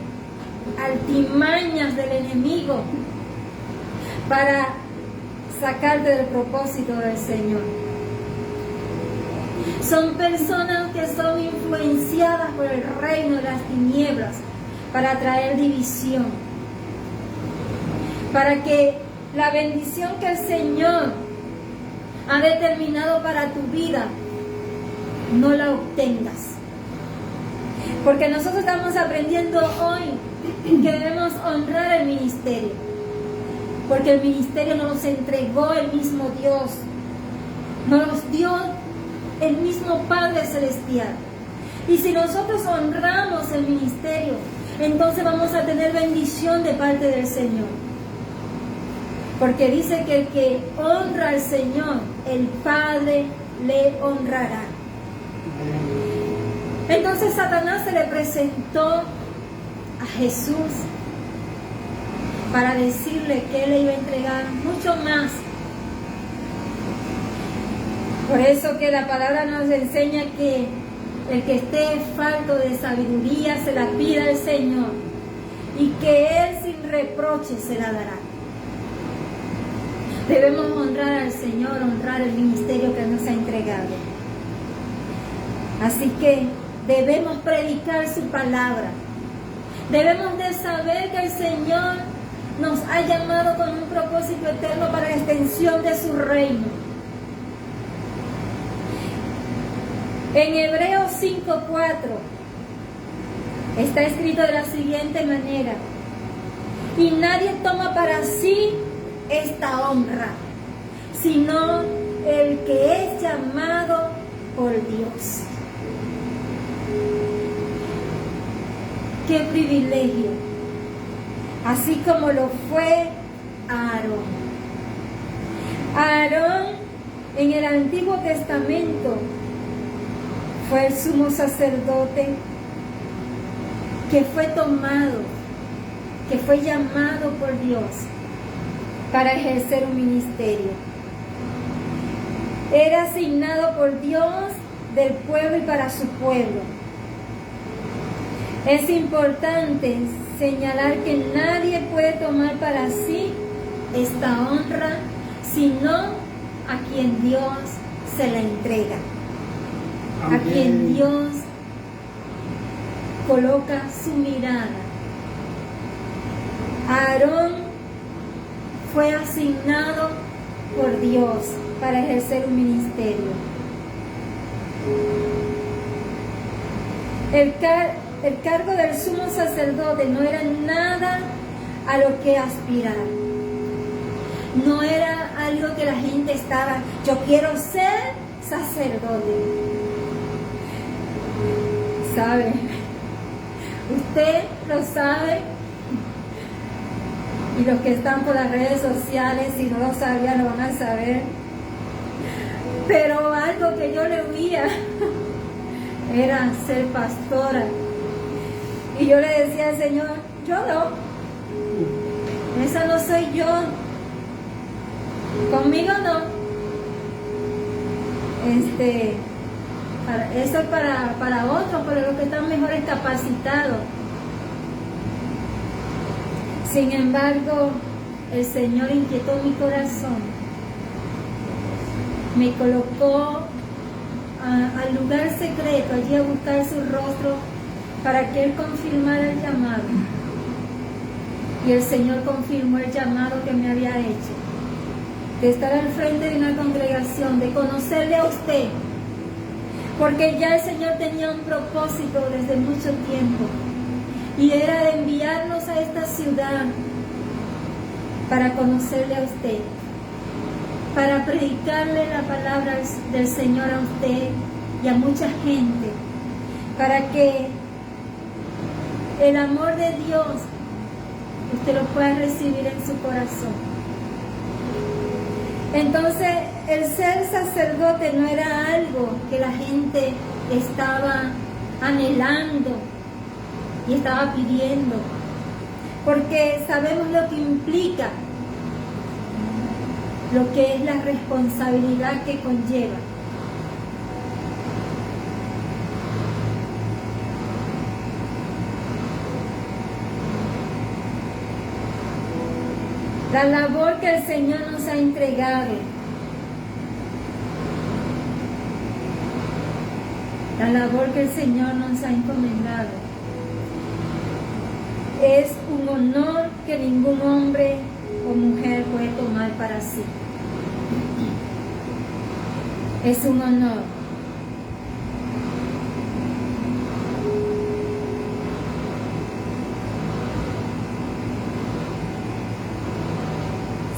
artimañas del enemigo para sacarte del propósito del Señor. Son personas que son influenciadas por el reino de las tinieblas para traer división, para que la bendición que el Señor ha determinado para tu vida no la obtengas. Porque nosotros estamos aprendiendo hoy que debemos honrar el ministerio, porque el ministerio nos los entregó el mismo Dios, nos los dio el mismo Padre Celestial. Y si nosotros honramos el ministerio, entonces vamos a tener bendición de parte del Señor. Porque dice que el que honra al Señor, el Padre le honrará. Entonces Satanás se le presentó a Jesús para decirle que Él le iba a entregar mucho más. Por eso que la palabra nos enseña que el que esté falto de sabiduría se la pida al Señor, y que Él sin reproche se la dará. Debemos honrar al Señor, honrar el ministerio que Él nos ha entregado. Así que debemos predicar su palabra. Debemos de saber que el Señor nos ha llamado con un propósito eterno para la extensión de su reino. En Hebreos 5:4 está escrito de la siguiente manera: y nadie toma para sí esta honra, sino el que es llamado por Dios. qué privilegio, así como lo fue Aarón. Aarón en el Antiguo Testamento fue el sumo sacerdote que fue tomado, que fue llamado por Dios para ejercer un ministerio. Era asignado por Dios del pueblo y para su pueblo. Es importante señalar que nadie puede tomar para sí esta honra, sino a quien Dios se la entrega. Amén. A quien Dios coloca su mirada. Aarón fue asignado por Dios para ejercer un ministerio. El cargo del sumo sacerdote no era nada a lo que aspirar. No era algo que la gente estaba, yo quiero ser sacerdote. ¿Sabe? Usted lo sabe. Y los que están por las redes sociales, si no lo sabían, lo van a saber. Pero algo que yo le huía era ser pastora. Y yo le decía al Señor, yo no. Esa no soy yo. Conmigo no. Eso es para otros, para los que están mejores capacitados. Sin embargo, el Señor inquietó mi corazón. Me colocó al lugar secreto, allí a buscar su rostro para que Él confirmara el llamado. Y el Señor confirmó el llamado que me había hecho, de estar al frente de una congregación, de conocerle a usted, porque ya el Señor tenía un propósito desde mucho tiempo, y era de enviarnos a esta ciudad para conocerle a usted, para predicarle la palabra del Señor a usted y a mucha gente, para que el amor de Dios usted lo pueda recibir en su corazón. Entonces, el ser sacerdote no era algo que la gente estaba anhelando y estaba pidiendo, porque sabemos lo que implica, lo que es la responsabilidad que conlleva. La labor que el Señor nos ha entregado, la labor que el Señor nos ha encomendado, es un honor que ningún hombre o mujer puede tomar para sí. Es un honor.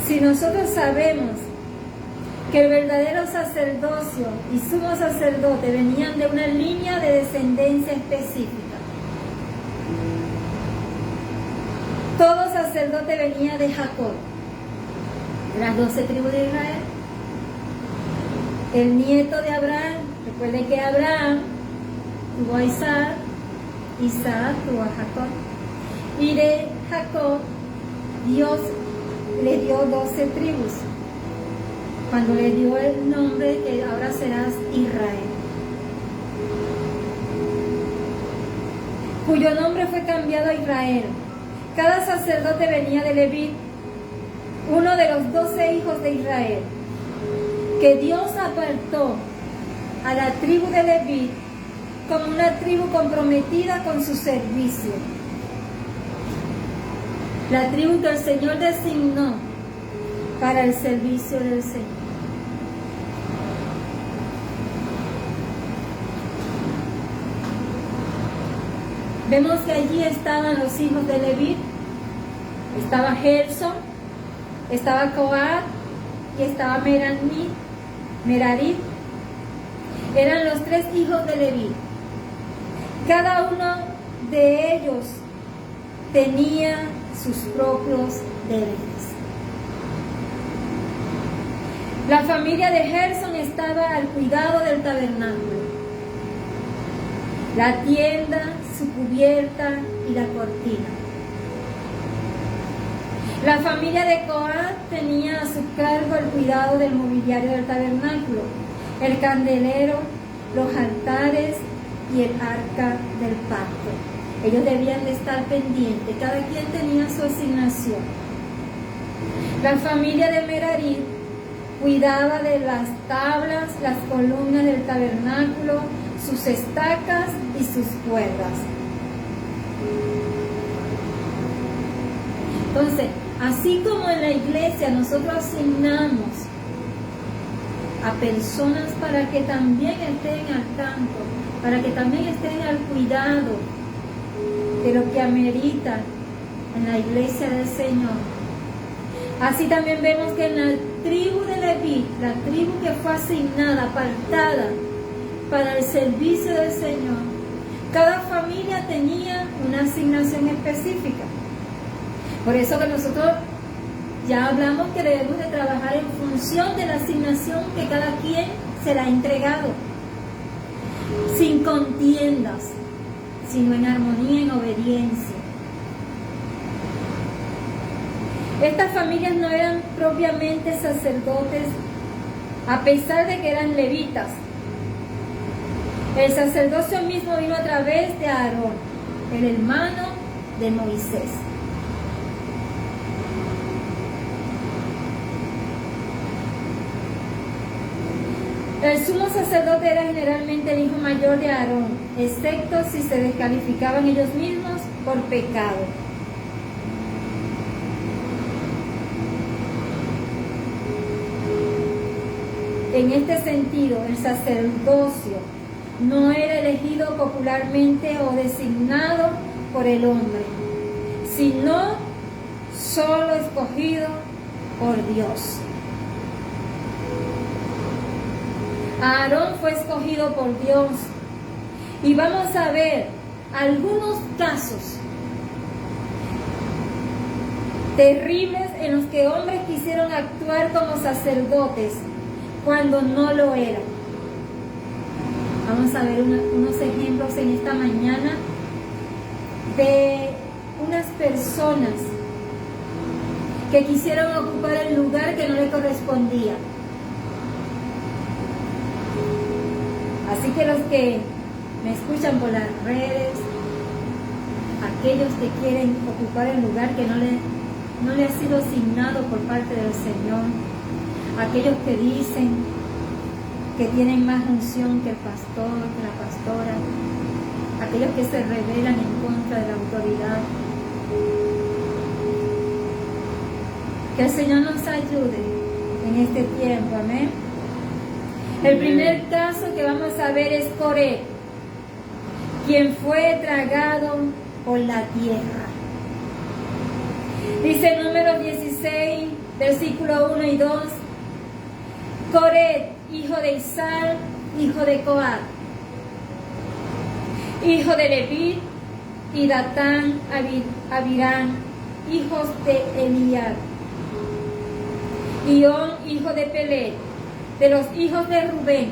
Si nosotros sabemos que el verdadero sacerdocio y sumo sacerdote venían de una línea de descendencia específica, todo sacerdote venía de Jacob, de las 12 tribus de Israel, el nieto de Abraham. Recuerden que Abraham tuvo a Isaac, Isaac tuvo a Jacob, y de Jacob Dios le dio 12 tribus, cuando le dio el nombre que ahora serás Israel, cuyo nombre fue cambiado a Israel. Cada sacerdote venía de Leví, uno de los 12 hijos de Israel, que Dios apartó a la tribu de Leví como una tribu comprometida con su servicio. La tribu que el Señor designó para el servicio del Señor. Vemos que allí estaban los hijos de Leví, estaba Gerson, estaba Coat y estaba Merari. Eran los 3 hijos de Leví. Cada uno de ellos tenía sus propios deberes. La familia de Gerson estaba al cuidado del tabernáculo, la tienda, su cubierta y la cortina. La familia de Coat tenía a su cargo el cuidado del mobiliario del tabernáculo, el candelero, los altares y el arca del pacto. Ellos debían de estar pendientes, cada quien tenía su asignación. La familia de Merari cuidaba de las tablas, las columnas del tabernáculo, sus estacas y sus cuerdas. Entonces, así como en la iglesia nosotros asignamos a personas para que también estén al tanto, para que también estén al cuidado de lo que amerita en la iglesia del Señor. Así también vemos que en la tribu de Leví, la tribu que fue asignada, apartada para el servicio del Señor, cada familia tenía una asignación específica. Por eso que nosotros ya hablamos que debemos de trabajar en función de la asignación que cada quien se la ha entregado, sin contiendas, sino en armonía, en obediencia. Estas familias no eran propiamente sacerdotes, a pesar de que eran levitas. El sacerdocio mismo vino a través de Aarón, el hermano de Moisés. El sumo sacerdote era generalmente el hijo mayor de Aarón, excepto si se descalificaban ellos mismos por pecado. En este sentido, el sacerdocio no era elegido popularmente o designado por el hombre, sino solo escogido por Dios. Aarón fue escogido por Dios y vamos a ver algunos casos terribles en los que hombres quisieron actuar como sacerdotes cuando no lo eran. Vamos a ver unos ejemplos en esta mañana de unas personas que quisieron ocupar el lugar que no le correspondía. Así que los que me escuchan por las redes, aquellos que quieren ocupar el lugar que no le ha sido asignado por parte del Señor, aquellos que dicen que tienen más unción que el pastor, que la pastora, aquellos que se rebelan en contra de la autoridad. Que el Señor nos ayude en este tiempo, amén. El primer caso que vamos a ver es Coré, quien fue tragado por la tierra. Dice Números 16, versículo 1 y 2, Coré, hijo de Isar, hijo de Coat, hijo de Leví, y Datán, Abirán, hijos de Eliab, y On, hijo de Pelet, de los hijos de Rubén,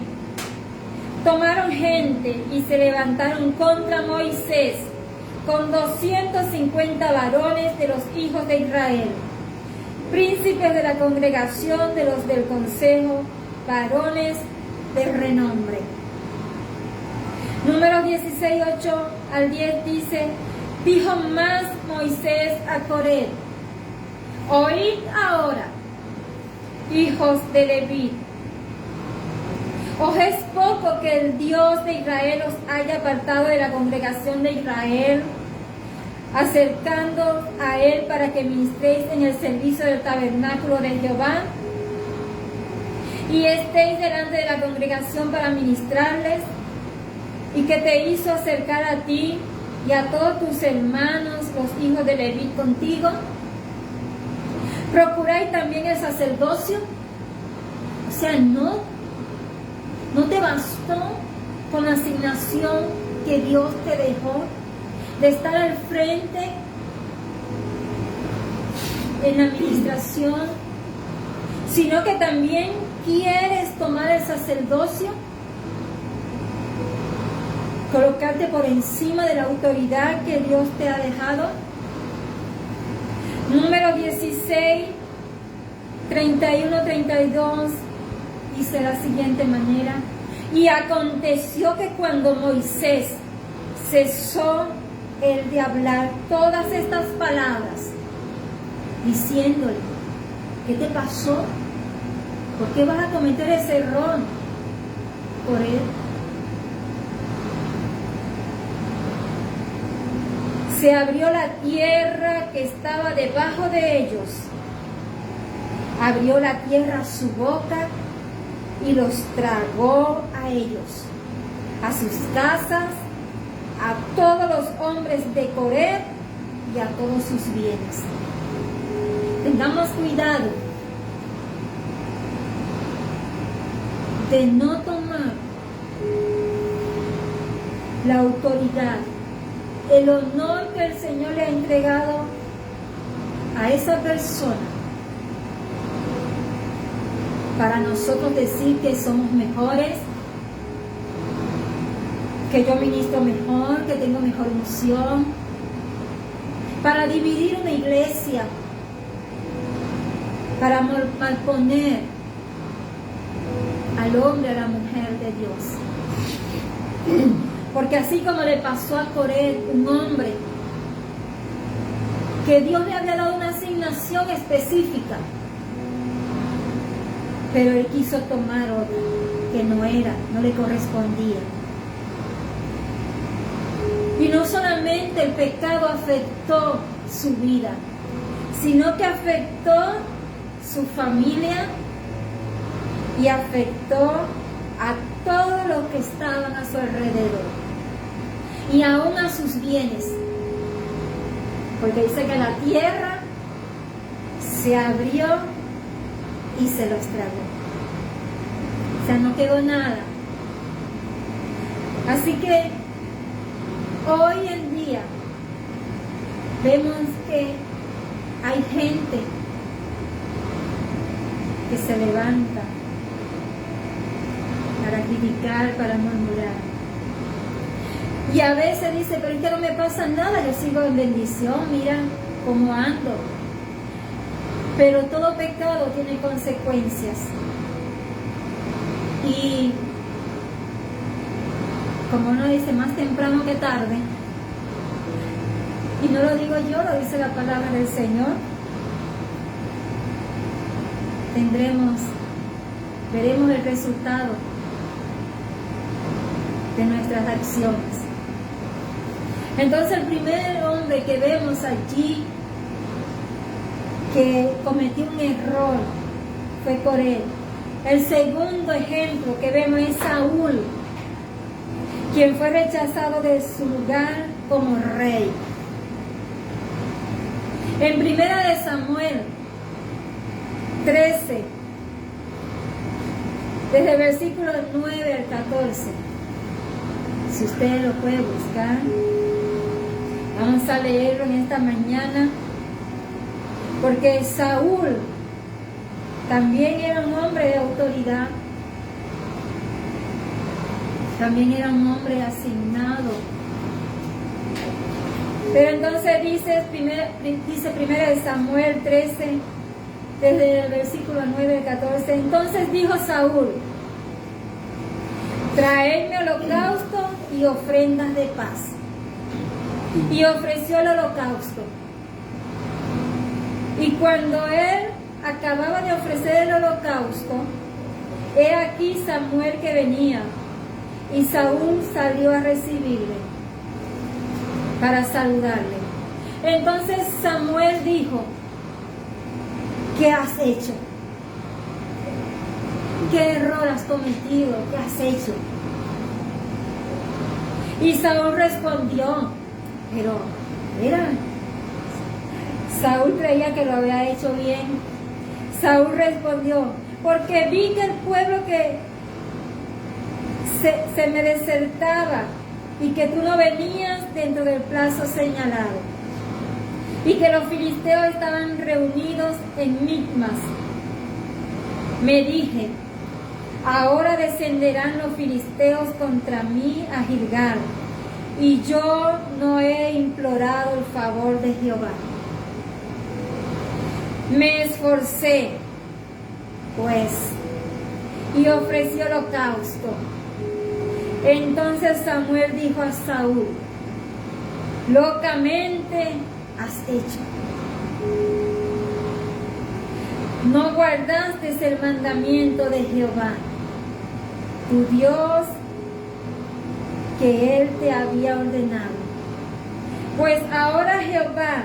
tomaron gente y se levantaron contra Moisés con 250 varones de los hijos de Israel, príncipes de la congregación de los del consejo, varones de renombre. Números 16, 8 al 10 dice, dijo más Moisés a Coré, oíd ahora, hijos de Leví, ¿os es poco que el Dios de Israel os haya apartado de la congregación de Israel, acercando a él para que ministréis en el servicio del tabernáculo de Jehová? Y estéis delante de la congregación para ministrarles, y que te hizo acercar a ti y a todos tus hermanos, los hijos de Leví, contigo. ¿Procuráis también el sacerdocio? O sea, no te bastó con la asignación que Dios te dejó de estar al frente en la administración, sino que también quieres tomar el sacerdocio, colocarte por encima de la autoridad que Dios te ha dejado. Número 16, 31-32 dice de la siguiente manera: y aconteció que cuando Moisés cesó el de hablar todas estas palabras, diciéndole, ¿qué te pasó? ¿Por qué vas a cometer ese error? Por él. Se abrió la tierra que estaba debajo de ellos. Abrió la tierra su boca y los tragó a ellos, a sus casas, a todos los hombres de Coré y a todos sus bienes. Tengamos cuidado de no tomar la autoridad, el honor que el Señor le ha entregado a esa persona para nosotros decir que somos mejores, que yo ministro mejor, que tengo mejor unción, para dividir una iglesia, para malponer al hombre, a la mujer de Dios. Porque así como le pasó a Coré, un hombre que Dios le había dado una asignación específica, pero él quiso tomar otra que no le correspondía. Y no solamente el pecado afectó su vida, sino que afectó su familia y afectó a todos los que estaban a su alrededor y aún a sus bienes, porque dice que la tierra se abrió y se los tragó. O sea, no quedó nada. Así que hoy en día vemos que hay gente que se levanta para criticar, para murmurar. Y a veces dice, pero es que no me pasa nada, yo sigo en bendición, mira cómo ando. Pero todo pecado tiene consecuencias. Y como uno dice, más temprano que tarde, y no lo digo yo, lo dice la palabra del Señor, veremos el resultado de nuestras acciones. Entonces el primer hombre que vemos allí que cometió un error fue Coré. El segundo ejemplo que vemos es Saúl, quien fue rechazado de su lugar como rey. En Primera de Samuel 13, desde el versículo 9 al 14, si ustedes lo pueden buscar, vamos a leerlo en esta mañana, porque Saúl también era un hombre de autoridad, también era un hombre asignado. Pero entonces dice Primera de Samuel 13, desde el versículo 9 al 14, entonces dijo Saúl, traedme holocausto y ofrendas de paz. Y ofreció el holocausto. Y cuando él acababa de ofrecer el holocausto, he aquí Samuel que venía, y Saúl salió a recibirle para saludarle. Entonces Samuel dijo, ¿qué has hecho? ¿Qué error has cometido? ¿Qué has hecho? Y Saúl respondió, pero mira, Saúl creía que lo había hecho bien. Saúl respondió, porque vi que el pueblo que se me desertaba y que tú no venías dentro del plazo señalado. y que los filisteos estaban reunidos en Micmas. Me dije, ahora descenderán los filisteos contra mí a Gilgal, y yo no he implorado el favor de Jehová. Me esforcé, pues, y ofrecí holocausto. Entonces Samuel dijo a Saúl, locamente has hecho. No guardaste el mandamiento de Jehová, tu Dios, que Él te había ordenado. Pues ahora Jehová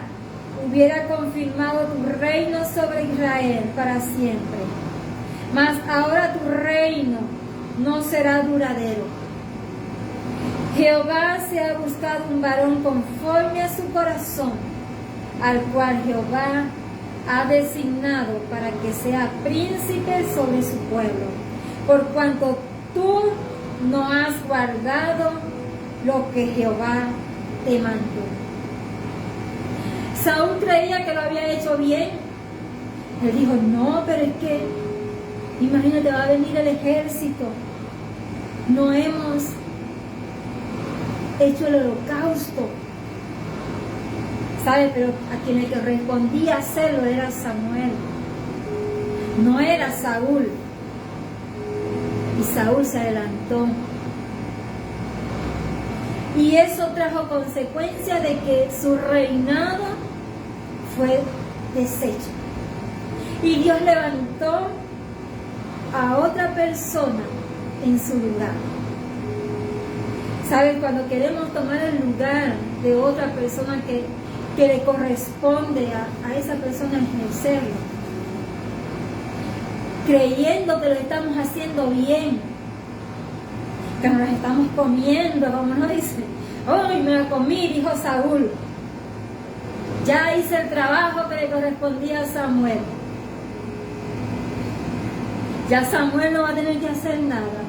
hubiera confirmado tu reino sobre Israel para siempre. Mas ahora tu reino no será duradero. Jehová se ha buscado un varón conforme a su corazón, al cual Jehová ha designado para que sea príncipe sobre su pueblo, por cuanto tú no has guardado lo que Jehová te mandó. Saúl creía que lo había hecho bien. Él dijo, no, pero es que, imagínate, va a venir el ejército. No hemos hecho el holocausto. ¿Sabe? Pero a quien le correspondía hacerlo era Samuel. No era Saúl. Y Saúl se adelantó. Y eso trajo consecuencia de que su reinado fue deshecho. Y Dios levantó a otra persona en su lugar. ¿Sabes? Cuando queremos tomar el lugar de otra persona que le corresponde a esa persona ejercerlo, creyendo que lo estamos haciendo bien, que nos las estamos comiendo, como nos dice, hoy me la comí, dijo Saúl. Ya hice el trabajo que le correspondía a Samuel. Ya Samuel no va a tener que hacer nada.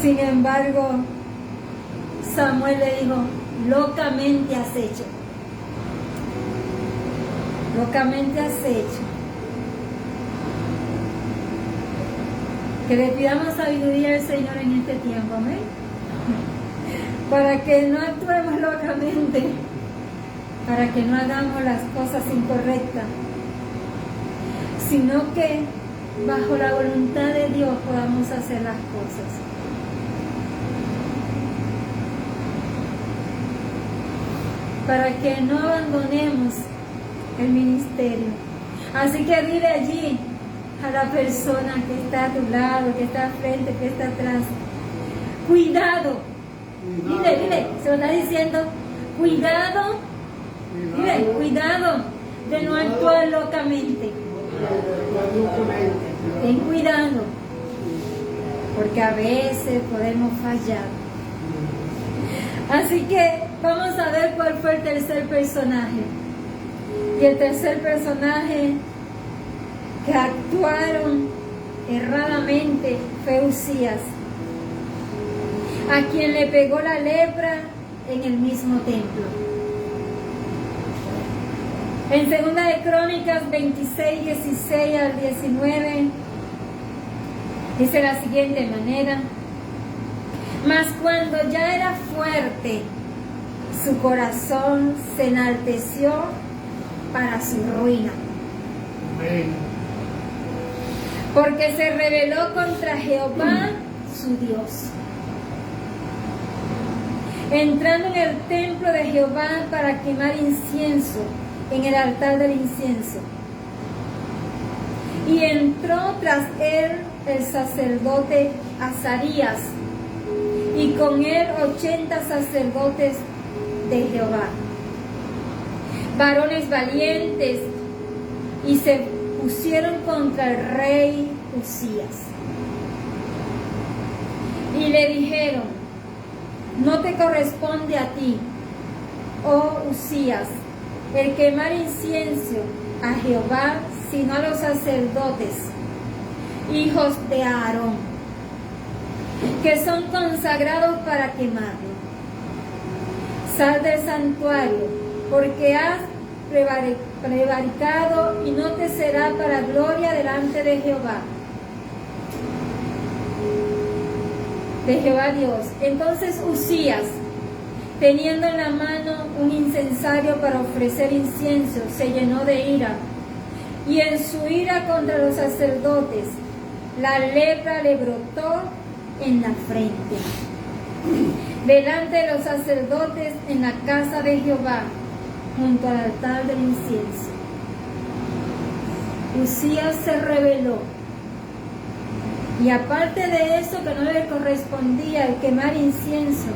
Sin embargo, Samuel le dijo, locamente has hecho. Locamente has hecho. Que le pidamos sabiduría al Señor en este tiempo, amén. Para que no actuemos locamente, para que no hagamos las cosas incorrectas, sino que bajo la voluntad de Dios podamos hacer las cosas. Para que no abandonemos el ministerio. Así que dile allí a la persona que está a tu lado, que está al frente, que está atrás, cuidado. Dile, se lo está diciendo, cuidado. Dile, cuidado de no actuar locamente. Ten cuidado, porque a veces podemos fallar. Así que vamos a ver cuál fue el tercer personaje. Y el tercer personaje que actuaron erradamente fue Uzías, a quien le pegó la lepra en el mismo templo. En 2 de Crónicas 26, 16 al 19, dice de la siguiente manera: mas cuando ya era fuerte, su corazón se enalteció para su ruina. Amén. Porque se rebeló contra Jehová, su Dios, entrando en el templo de Jehová para quemar incienso en el altar del incienso. Y entró tras él el sacerdote Azarías, y con él 80 sacerdotes de Jehová, varones valientes, y se pusieron contra el rey Uzías. Y le dijeron: no te corresponde a ti, oh Uzías, el quemar incienso a Jehová, sino a los sacerdotes, hijos de Aarón, que son consagrados para quemarlo. Sal del santuario porque has prevaricado y no te será para gloria delante de Jehová Dios. Entonces Uzías, teniendo en la mano un incensario para ofrecer incienso, se llenó de ira, y en su ira contra los sacerdotes, la lepra le brotó en la frente, delante de los sacerdotes en la casa de Jehová, junto al altar del incienso. Uzías se rebeló, y aparte de eso, que no le correspondía el quemar incienso,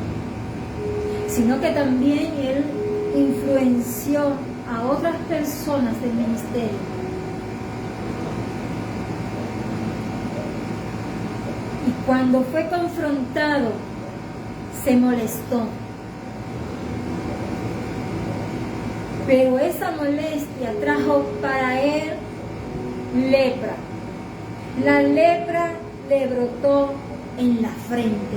sino que también él influenció a otras personas del ministerio. Y cuando fue confrontado, se molestó. Pero esa molestia trajo para él lepra. La lepra le brotó en la frente.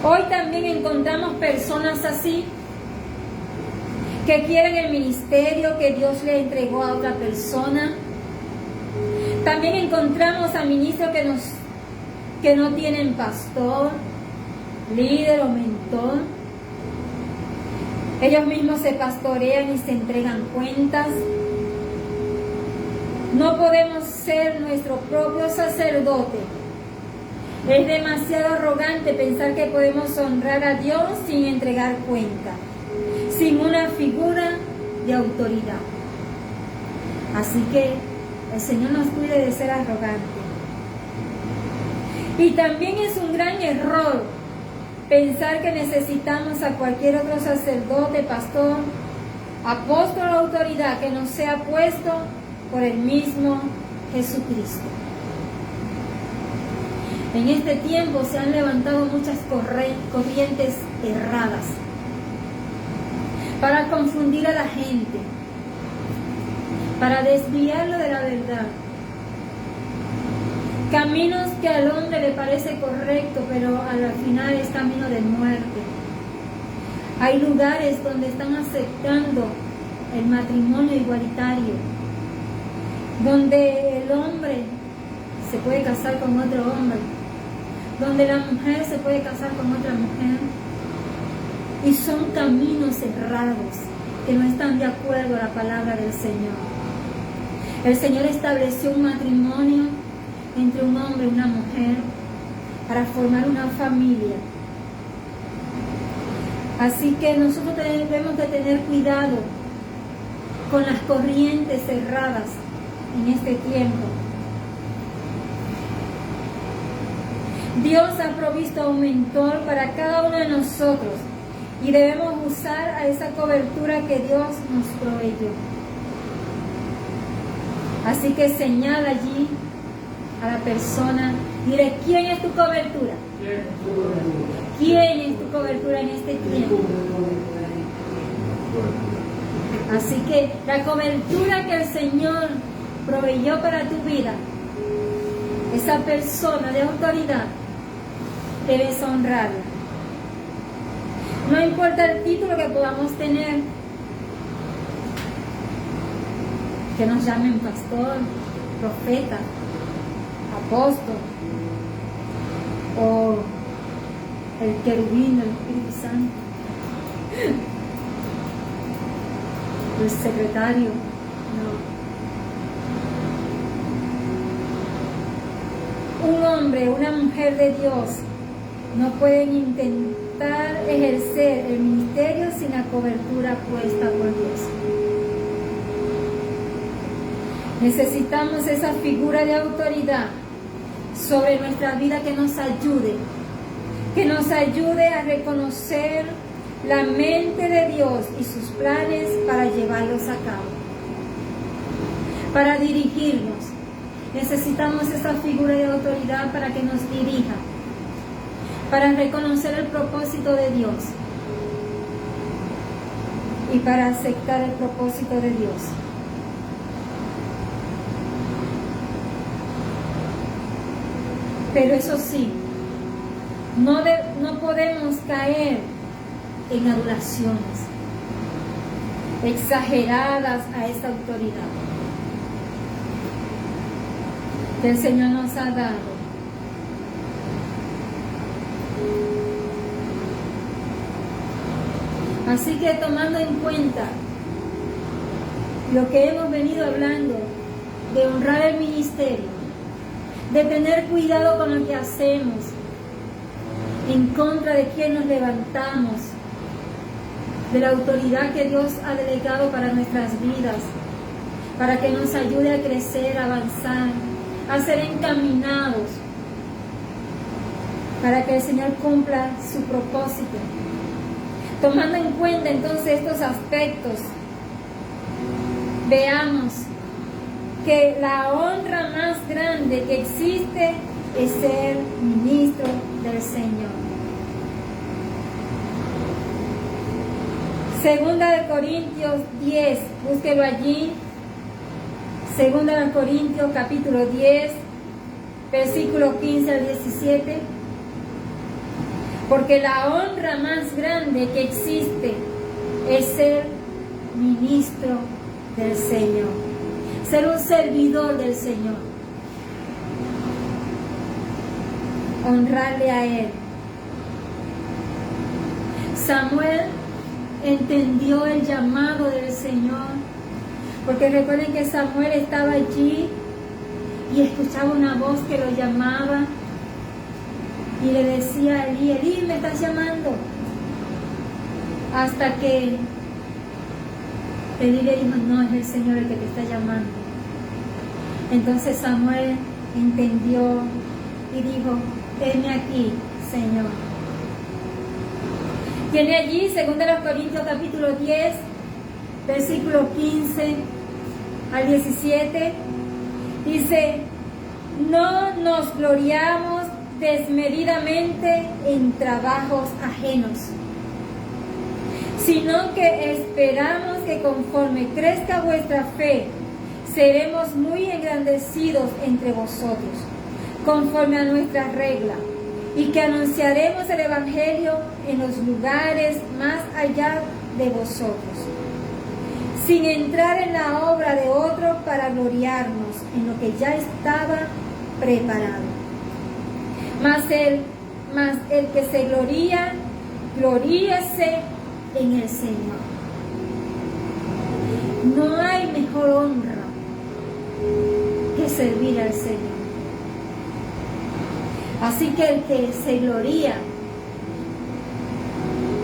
Hoy también encontramos personas así, que quieren el ministerio que Dios le entregó a otra persona. También encontramos a ministros que no tienen pastor, líder o mentor. Ellos mismos se pastorean y se entregan cuentas. No podemos ser nuestro propio sacerdote. Es demasiado arrogante pensar que podemos honrar a Dios sin entregar cuenta, sin una figura de autoridad. Así que el Señor nos cuide de ser arrogantes. Y también es un gran error pensar que necesitamos a cualquier otro sacerdote, pastor, apóstol o autoridad que nos sea puesto por el mismo Jesucristo. En este tiempo se han levantado muchas corrientes erradas para confundir a la gente, para desviarlo de la verdad. Caminos que al hombre le parece correcto, pero al final es camino de muerte. Hay lugares donde están aceptando el matrimonio igualitario, donde el hombre se puede casar con otro hombre, donde la mujer se puede casar con otra mujer, y son caminos errados que no están de acuerdo a la palabra del Señor. El Señor estableció un matrimonio entre un hombre y una mujer para formar una familia. Así que nosotros debemos de tener cuidado con las corrientes erradas en este tiempo. Dios ha provisto un mentor para cada uno de nosotros y debemos usar a esa cobertura que Dios nos proveyó. Así que señala allí a la persona, dile: ¿quién es tu cobertura? ¿Quién es tu cobertura en este tiempo? Así que la cobertura que el Señor proveyó para tu vida, esa persona de autoridad, debes honrarla. No importa el título que podamos tener, que nos llamen pastor, profeta, apóstol o el querubín del Espíritu Santo, el secretario. No. Un hombre, una mujer de Dios no pueden intentar ejercer el ministerio sin la cobertura puesta por Dios. Necesitamos esa figura de autoridad sobre nuestra vida que nos ayude a reconocer la mente de Dios y sus planes para llevarlos a cabo, para dirigirnos. Necesitamos esa figura de autoridad para que nos dirija, para reconocer el propósito de Dios y para aceptar el propósito de Dios. Pero eso sí, no podemos caer en adulaciones exageradas a esta autoridad que el Señor nos ha dado. Así que tomando en cuenta lo que hemos venido hablando, de honrar el ministerio, de tener cuidado con lo que hacemos, en contra de quien nos levantamos, de la autoridad que Dios ha delegado para nuestras vidas, para que nos ayude a crecer, a avanzar, a ser encaminados, para que el Señor cumpla su propósito. Tomando en cuenta entonces estos aspectos, veamos que la honra más grande que existe es ser ministro del Señor. Segunda de Corintios 10, búsquelo allí. Segunda de Corintios capítulo 10, versículo 15 al 17. Porque la honra más grande que existe es ser ministro del Señor, ser un servidor del Señor, honrarle a Él. Samuel entendió el llamado del Señor, porque recuerden que Samuel estaba allí y escuchaba una voz que lo llamaba y le decía a Elí: Elí, me estás llamando. Hasta que Elí le dijo: no, es el Señor el que te está llamando. Entonces Samuel entendió y dijo: heme aquí, Señor. Tiene allí 2 Corintios capítulo 10, versículo 15 al 17. Dice: no nos gloriamos desmedidamente en trabajos ajenos, sino que esperamos que conforme crezca vuestra fe, seremos muy engrandecidos entre vosotros, conforme a nuestra regla, y que anunciaremos el Evangelio en los lugares más allá de vosotros, sin entrar en la obra de otro para gloriarnos en lo que ya estaba preparado. Mas el que se gloría, gloríese en el Señor. No hay mejor honra que servir al Señor. Así que el que se gloría,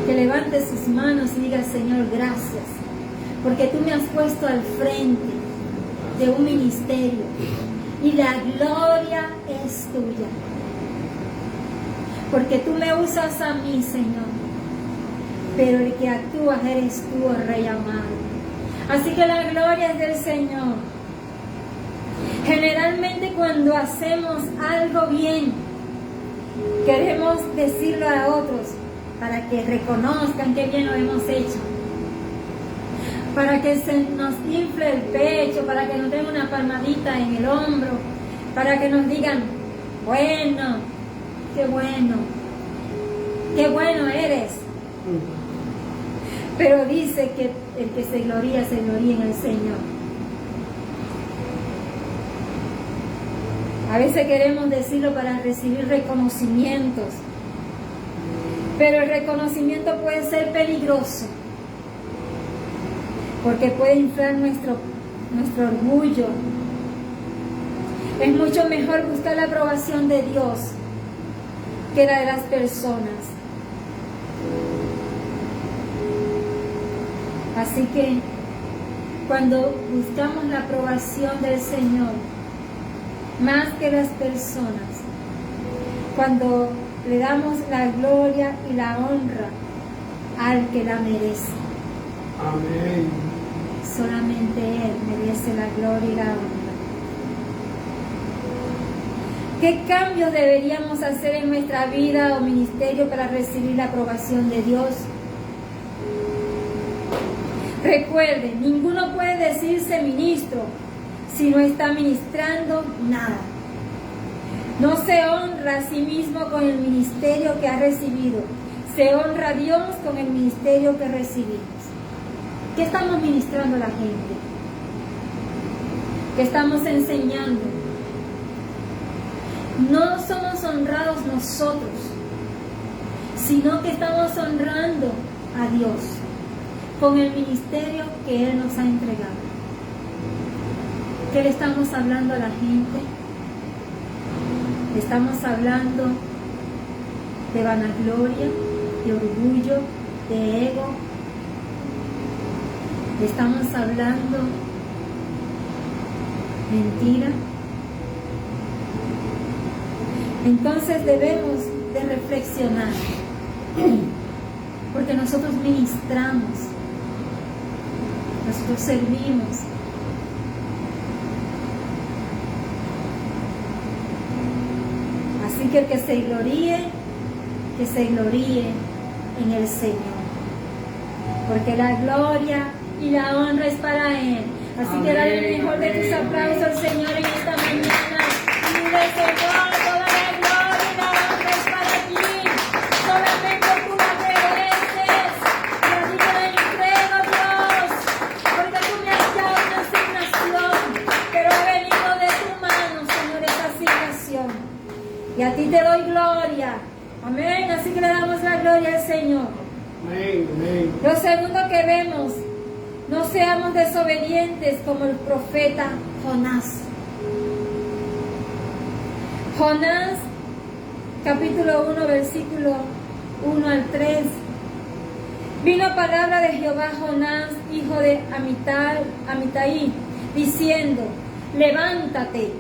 que levante sus manos y diga: Señor, gracias, porque tú me has puesto al frente de un ministerio y la gloria es tuya. Porque tú me usas a mí, Señor, pero el que actúa eres tú, oh Rey amado. Así que la gloria es del Señor. Generalmente cuando hacemos algo bien, queremos decirlo a otros para que reconozcan qué bien lo hemos hecho, para que se nos infle el pecho, para que nos den una palmadita en el hombro, para que nos digan: bueno, qué bueno eres. Pero dice que el que se gloría en el Señor. A veces queremos decirlo para recibir reconocimientos, pero el reconocimiento puede ser peligroso, porque puede inflar nuestro orgullo. Es mucho mejor buscar la aprobación de Dios que la de las personas. Así que cuando buscamos la aprobación del Señor más que las personas, cuando le damos la gloria y la honra al que la merece. Amén. Solamente Él merece la gloria y la honra. ¿Qué cambios deberíamos hacer en nuestra vida o ministerio para recibir la aprobación de Dios? Recuerden, ninguno puede decirse ministro si no está ministrando nada. No se honra a sí mismo con el ministerio que ha recibido Se honra a Dios con el ministerio que recibimos. ¿Qué estamos ministrando a la gente? ¿Qué estamos enseñando? No somos honrados nosotros, sino que estamos honrando a Dios con el ministerio que Él nos ha entregado. ¿Qué le estamos hablando a la gente? Le estamos hablando de vanagloria, de orgullo, de ego. Le estamos hablando mentira. Entonces debemos de reflexionar, porque nosotros ministramos, nosotros servimos. Así que el que se gloríe en el Señor, porque la gloria y la honra es para Él. Así amén, que dale el mejor de tus aplausos al Señor en esta mañana. Y dile, Señor, toda la gloria y la honra es para ti. Solamente tú la mereces. Y a ti te la entrego, Dios, porque tú me has dado una asignación, pero ha venido de tu mano, Señor, esa asignación. Y a ti te doy gloria. Amén. Así que le damos la gloria al Señor. Amén, amén. Lo segundo que vemos, no seamos desobedientes como el profeta Jonás. Jonás, capítulo 1, versículo 1 al 3. Vino palabra de Jehová a Jonás, hijo de Amitai, diciendo: levántate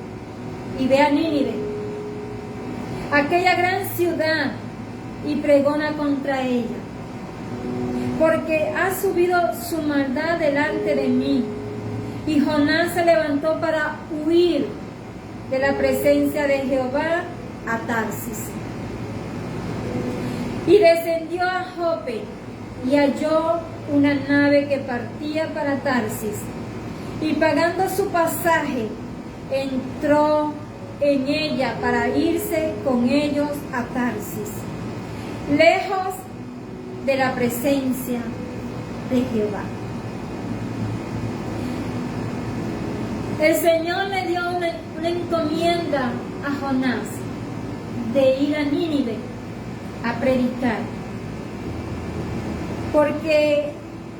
y ve a Nínive, aquella gran ciudad, y pregona contra ella, porque ha subido su maldad delante de mí. Y Jonás se levantó para huir de la presencia de Jehová a Tarsis. Y descendió a Jope, y halló una nave que partía para Tarsis. Y pagando su pasaje, entró en ella para irse con ellos a Tarsis, lejos de la presencia de Jehová. El Señor le dio una encomienda a Jonás de ir a Nínive a predicar, porque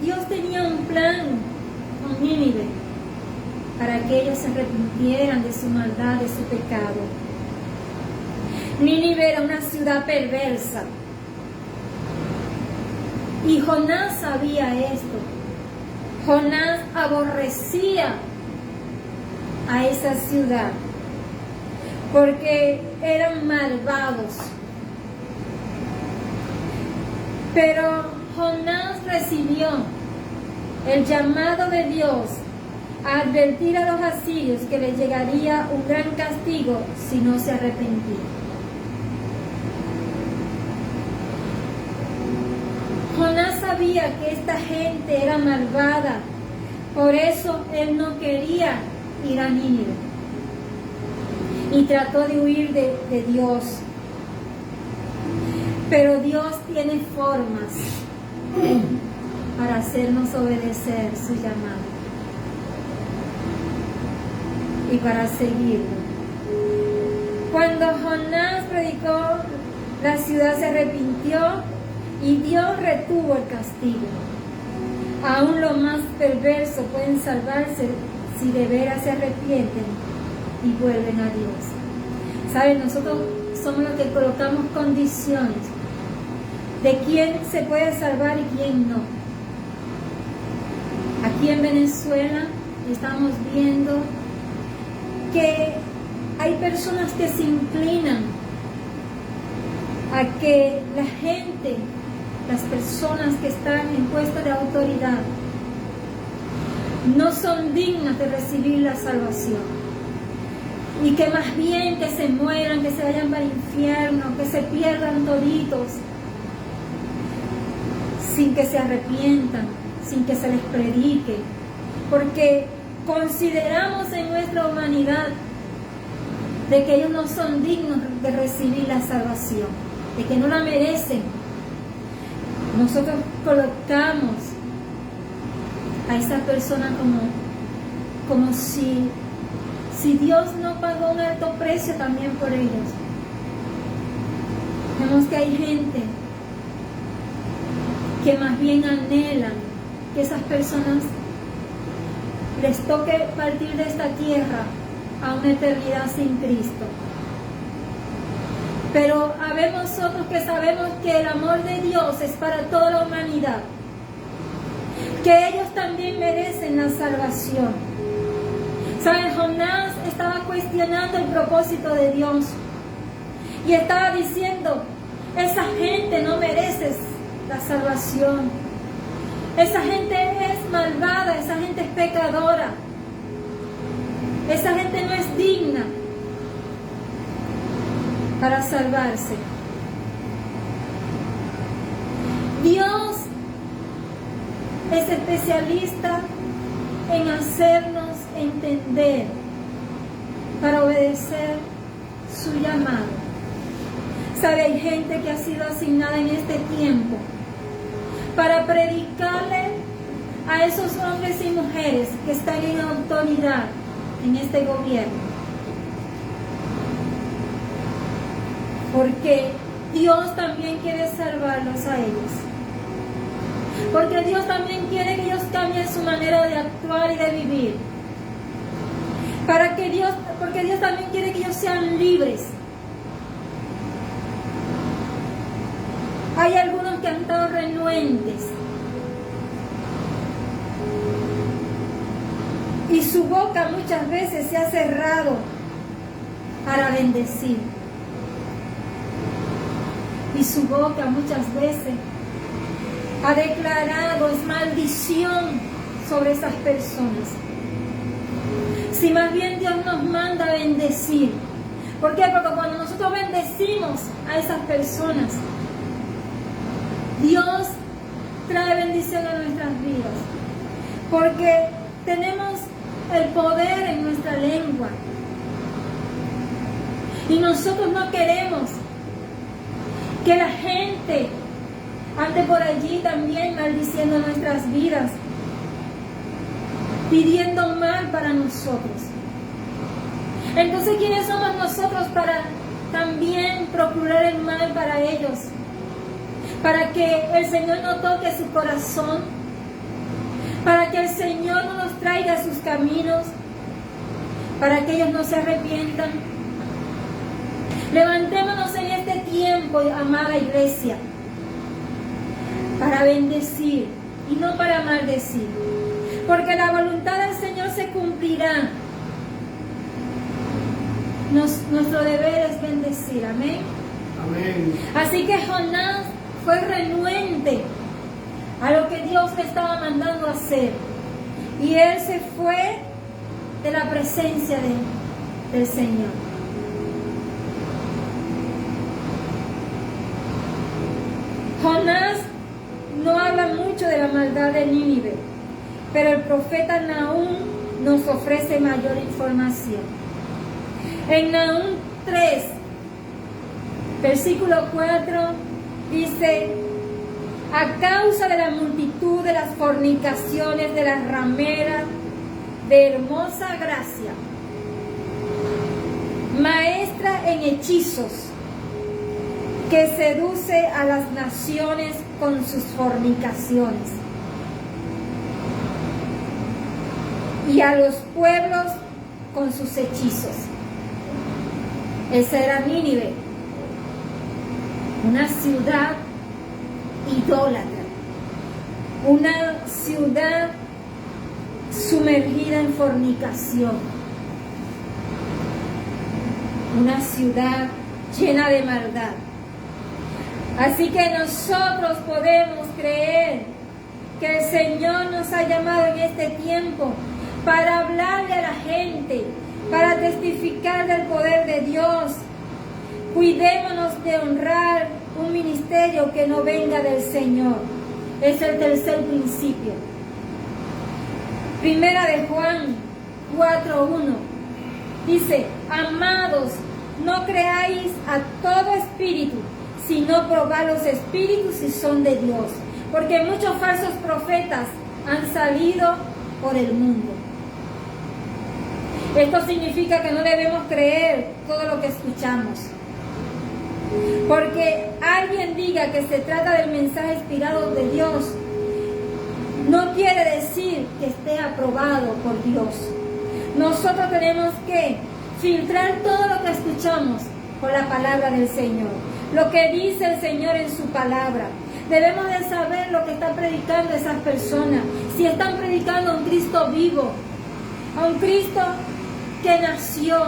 Dios tenía un plan con Nínive para que ellos se arrepintieran de su maldad, de su pecado. Nínive era una ciudad perversa, y Jonás sabía esto. Jonás aborrecía a esa ciudad porque eran malvados. Pero Jonás recibió el llamado de Dios a advertir a los asirios que les llegaría un gran castigo si no se arrepentían. Jonás sabía que esta gente era malvada, por eso él no quería ir a Nínive y trató de huir de Dios. Pero Dios tiene formas para hacernos obedecer su llamado y para seguirlo. Cuando Jonás predicó, la ciudad se arrepintió y Dios retuvo el castigo. Aún los más perversos pueden salvarse si de veras se arrepienten y vuelven a Dios. ¿Saben? Nosotros somos los que colocamos condiciones de quién se puede salvar y quién no. Aquí en Venezuela estamos viendo que hay personas que se inclinan a que la gente, las personas que están en puesto de autoridad, no son dignas de recibir la salvación, y que más bien que se mueran, que se vayan para el infierno, que se pierdan toditos, sin que se arrepientan, sin que se les predique, porque consideramos en nuestra humanidad de que ellos no son dignos de recibir la salvación, de que no la merecen. nosotros colocamos a esa persona como si Dios no pagó un alto precio también por ellos. Vemos que hay gente que más bien anhelan que esas personas les toque partir de esta tierra a una eternidad sin Cristo. Pero habemos otros que sabemos que el amor de Dios es para toda la humanidad, que ellos también merecen la salvación. ¿Saben? Jonás estaba cuestionando el propósito de Dios y estaba diciendo: esa gente no merece la salvación, esa gente es malvada, esa gente es pecadora, esa gente no es digna para salvarse. Dios es especialista en hacernos entender para obedecer su llamado. ¿Sabe? Hay gente que ha sido asignada en este tiempo para predicarle a esos hombres y mujeres que están en autoridad en este gobierno. Porque Dios también quiere salvarlos a ellos. Porque Dios también quiere que ellos cambien su manera de actuar y de vivir. Porque Dios también quiere que ellos sean libres. Hay algunos que han estado renuentes y su boca muchas veces se ha cerrado para bendecir. Y su boca muchas veces ha declarado maldición sobre esas personas. Si más bien Dios nos manda a bendecir. ¿Por qué? Porque cuando nosotros bendecimos a esas personas, Dios trae bendición a nuestras vidas. Porque tenemos el poder en nuestra lengua. Y nosotros no queremos que la gente ande por allí también maldiciendo nuestras vidas, pidiendo mal para nosotros. Entonces, ¿quiénes somos nosotros para también procurar el mal para ellos? Para que el Señor no toque su corazón, para que el Señor no los traiga a sus caminos, para que ellos no se arrepientan. Levantémonos en este tiempo, amada iglesia, para bendecir y no para maldecir, porque la voluntad del Señor se cumplirá. Nuestro deber es bendecir, amén. Amén. Así que Jonás fue renuente a lo que Dios le estaba mandando hacer, y él se fue de la presencia del Señor. Jonás no habla mucho de la maldad de Nínive, pero el profeta Nahum nos ofrece mayor información. En Nahum 3, versículo 4, dice: a causa de la multitud de las fornicaciones de las rameras de hermosa gracia, maestra en hechizos, que seduce a las naciones con sus fornicaciones, y a los pueblos con sus hechizos. Esa era Nínive, una ciudad idólatra, una ciudad sumergida en fornicación, una ciudad llena de maldad. Así que nosotros podemos creer que el Señor nos ha llamado en este tiempo para hablarle a la gente, para testificar del poder de Dios. Cuidémonos de honrar un ministerio que no venga del Señor. Es el tercer principio. Primera de Juan 4:1 dice: amados, no creáis a todo espíritu, sino probar los espíritus si son de Dios, porque muchos falsos profetas han salido por el mundo. Esto significa que no debemos creer todo lo que escuchamos. Porque alguien diga que se trata del mensaje inspirado de Dios, no quiere decir que esté aprobado por Dios. Nosotros tenemos que filtrar todo lo que escuchamos con la palabra del Señor, lo que dice el Señor en su palabra. Debemos de saber lo que están predicando esas personas, si están predicando a un Cristo vivo, a un Cristo que nació,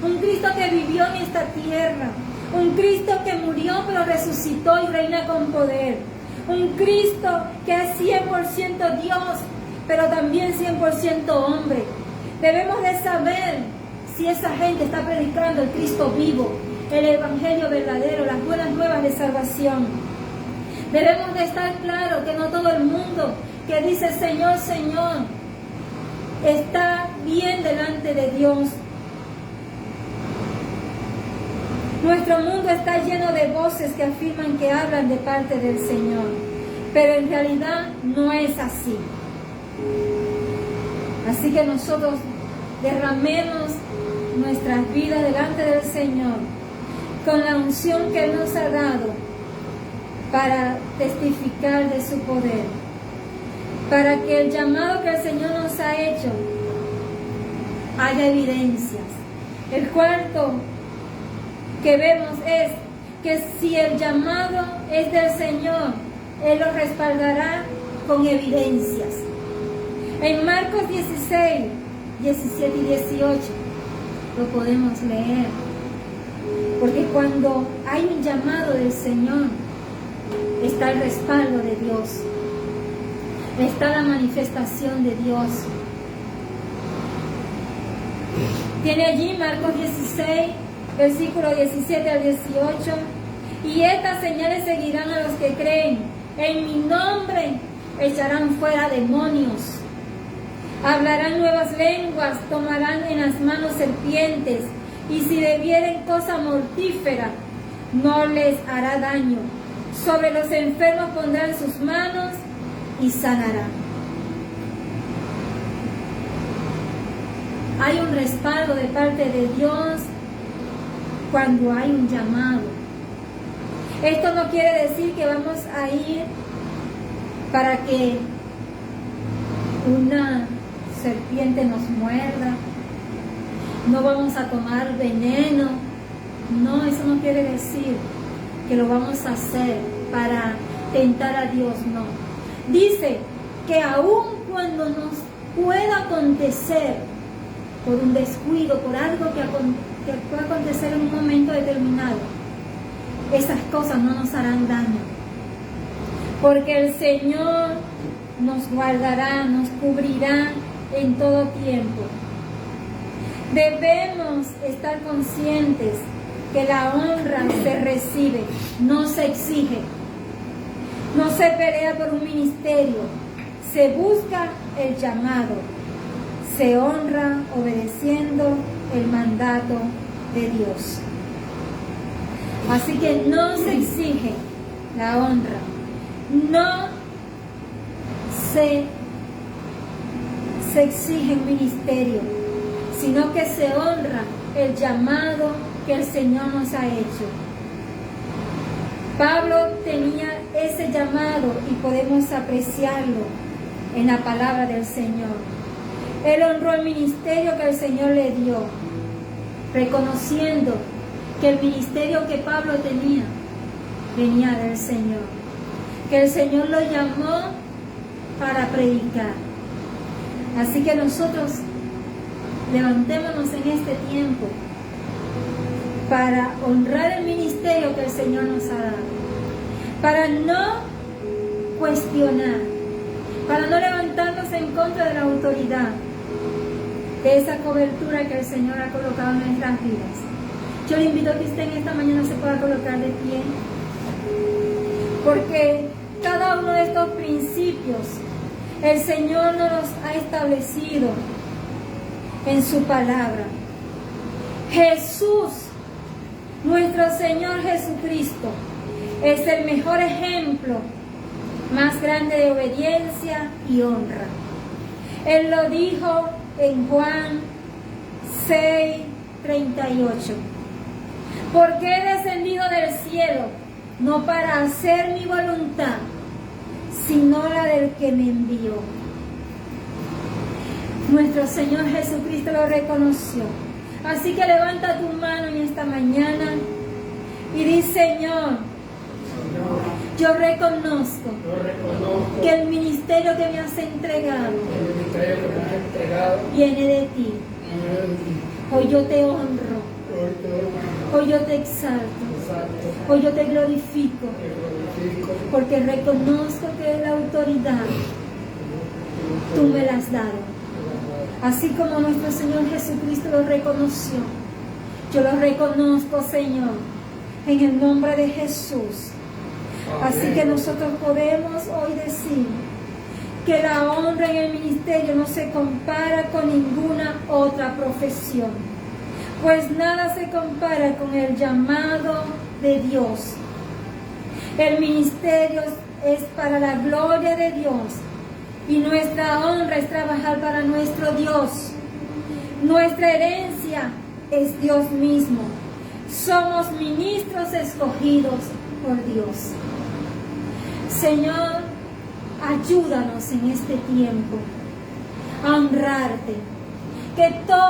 un Cristo que vivió en esta tierra, un Cristo que murió pero resucitó y reina con poder, un Cristo que es 100% Dios, pero también 100% hombre. Debemos de saber si esa gente está predicando el Cristo vivo, el Evangelio verdadero, las buenas nuevas de salvación. Debemos de estar claros que no todo el mundo que dice Señor, Señor, está bien delante de Dios. Nuestro mundo está lleno de voces que afirman que hablan de parte del Señor, pero en realidad no es así. Así que nosotros derramemos nuestras vidas delante del Señor con la unción que Él nos ha dado para testificar de su poder, para que el llamado que el Señor nos ha hecho haya evidencias. El cuarto que vemos es que si el llamado es del Señor, Él lo respaldará con evidencias. En Marcos 16, 17 y 18 lo podemos leer, porque cuando hay un llamado del Señor, está el respaldo de Dios, está la manifestación de Dios. Tiene allí Marcos 16, versículo 17 al 18, y estas señales seguirán a los que creen, en mi nombre echarán fuera demonios, hablarán nuevas lenguas, tomarán en las manos serpientes, y si bebieren cosa mortífera, no les hará daño. Sobre los enfermos pondrán sus manos y sanarán. Hay un respaldo de parte de Dios cuando hay un llamado. Esto no quiere decir que vamos a ir para que una serpiente nos muerda, no vamos a tomar veneno. No, eso no quiere decir que lo vamos a hacer para tentar a Dios, no. Dice que aun cuando nos pueda acontecer por un descuido, por algo que pueda acontecer en un momento determinado, esas cosas no nos harán daño, porque el Señor nos guardará, nos cubrirá en todo tiempo. Debemos estar conscientes que la honra se recibe, no se exige. No se pelea por un ministerio, se busca el llamado, se honra obedeciendo el mandato de Dios. Así que no se exige la honra, no se exige un ministerio, sino que se honra el llamado que el Señor nos ha hecho. Pablo tenía ese llamado y podemos apreciarlo en la palabra del Señor. Él honró el ministerio que el Señor le dio, reconociendo que el ministerio que Pablo tenía venía del Señor, que el Señor lo llamó para predicar. Así que nosotros levantémonos en este tiempo para honrar el ministerio que el Señor nos ha dado, para no cuestionar, para no levantarnos en contra de la autoridad, de esa cobertura que el Señor ha colocado en nuestras vidas. Yo le invito a que usted en esta mañana se pueda colocar de pie, porque cada uno de estos principios el Señor nos los ha establecido en su palabra. Jesús, nuestro Señor Jesucristo, Es el mejor ejemplo, más grande de obediencia y honra. Él lo dijo en Juan 6:38. Porque he descendido del cielo, no para hacer mi voluntad, sino la del que me envió. Nuestro Señor Jesucristo lo reconoció. Así que levanta tu mano en esta mañana y di: Señor, yo reconozco que el ministerio que me has entregado viene de ti. Hoy yo te honro, hoy yo te exalto, hoy yo te glorifico, porque reconozco que la autoridad tú me la has dado. Así como nuestro Señor Jesucristo lo reconoció, yo lo reconozco, Señor, en el nombre de Jesús. Así que nosotros podemos hoy decir que la honra en el ministerio no se compara con ninguna otra profesión, pues nada se compara con el llamado de Dios. El ministerio es para la gloria de Dios y nuestra honra es trabajar para nuestro Dios. Nuestra herencia es Dios mismo. Somos ministros escogidos por Dios. Señor, ayúdanos en este tiempo a honrarte, que todo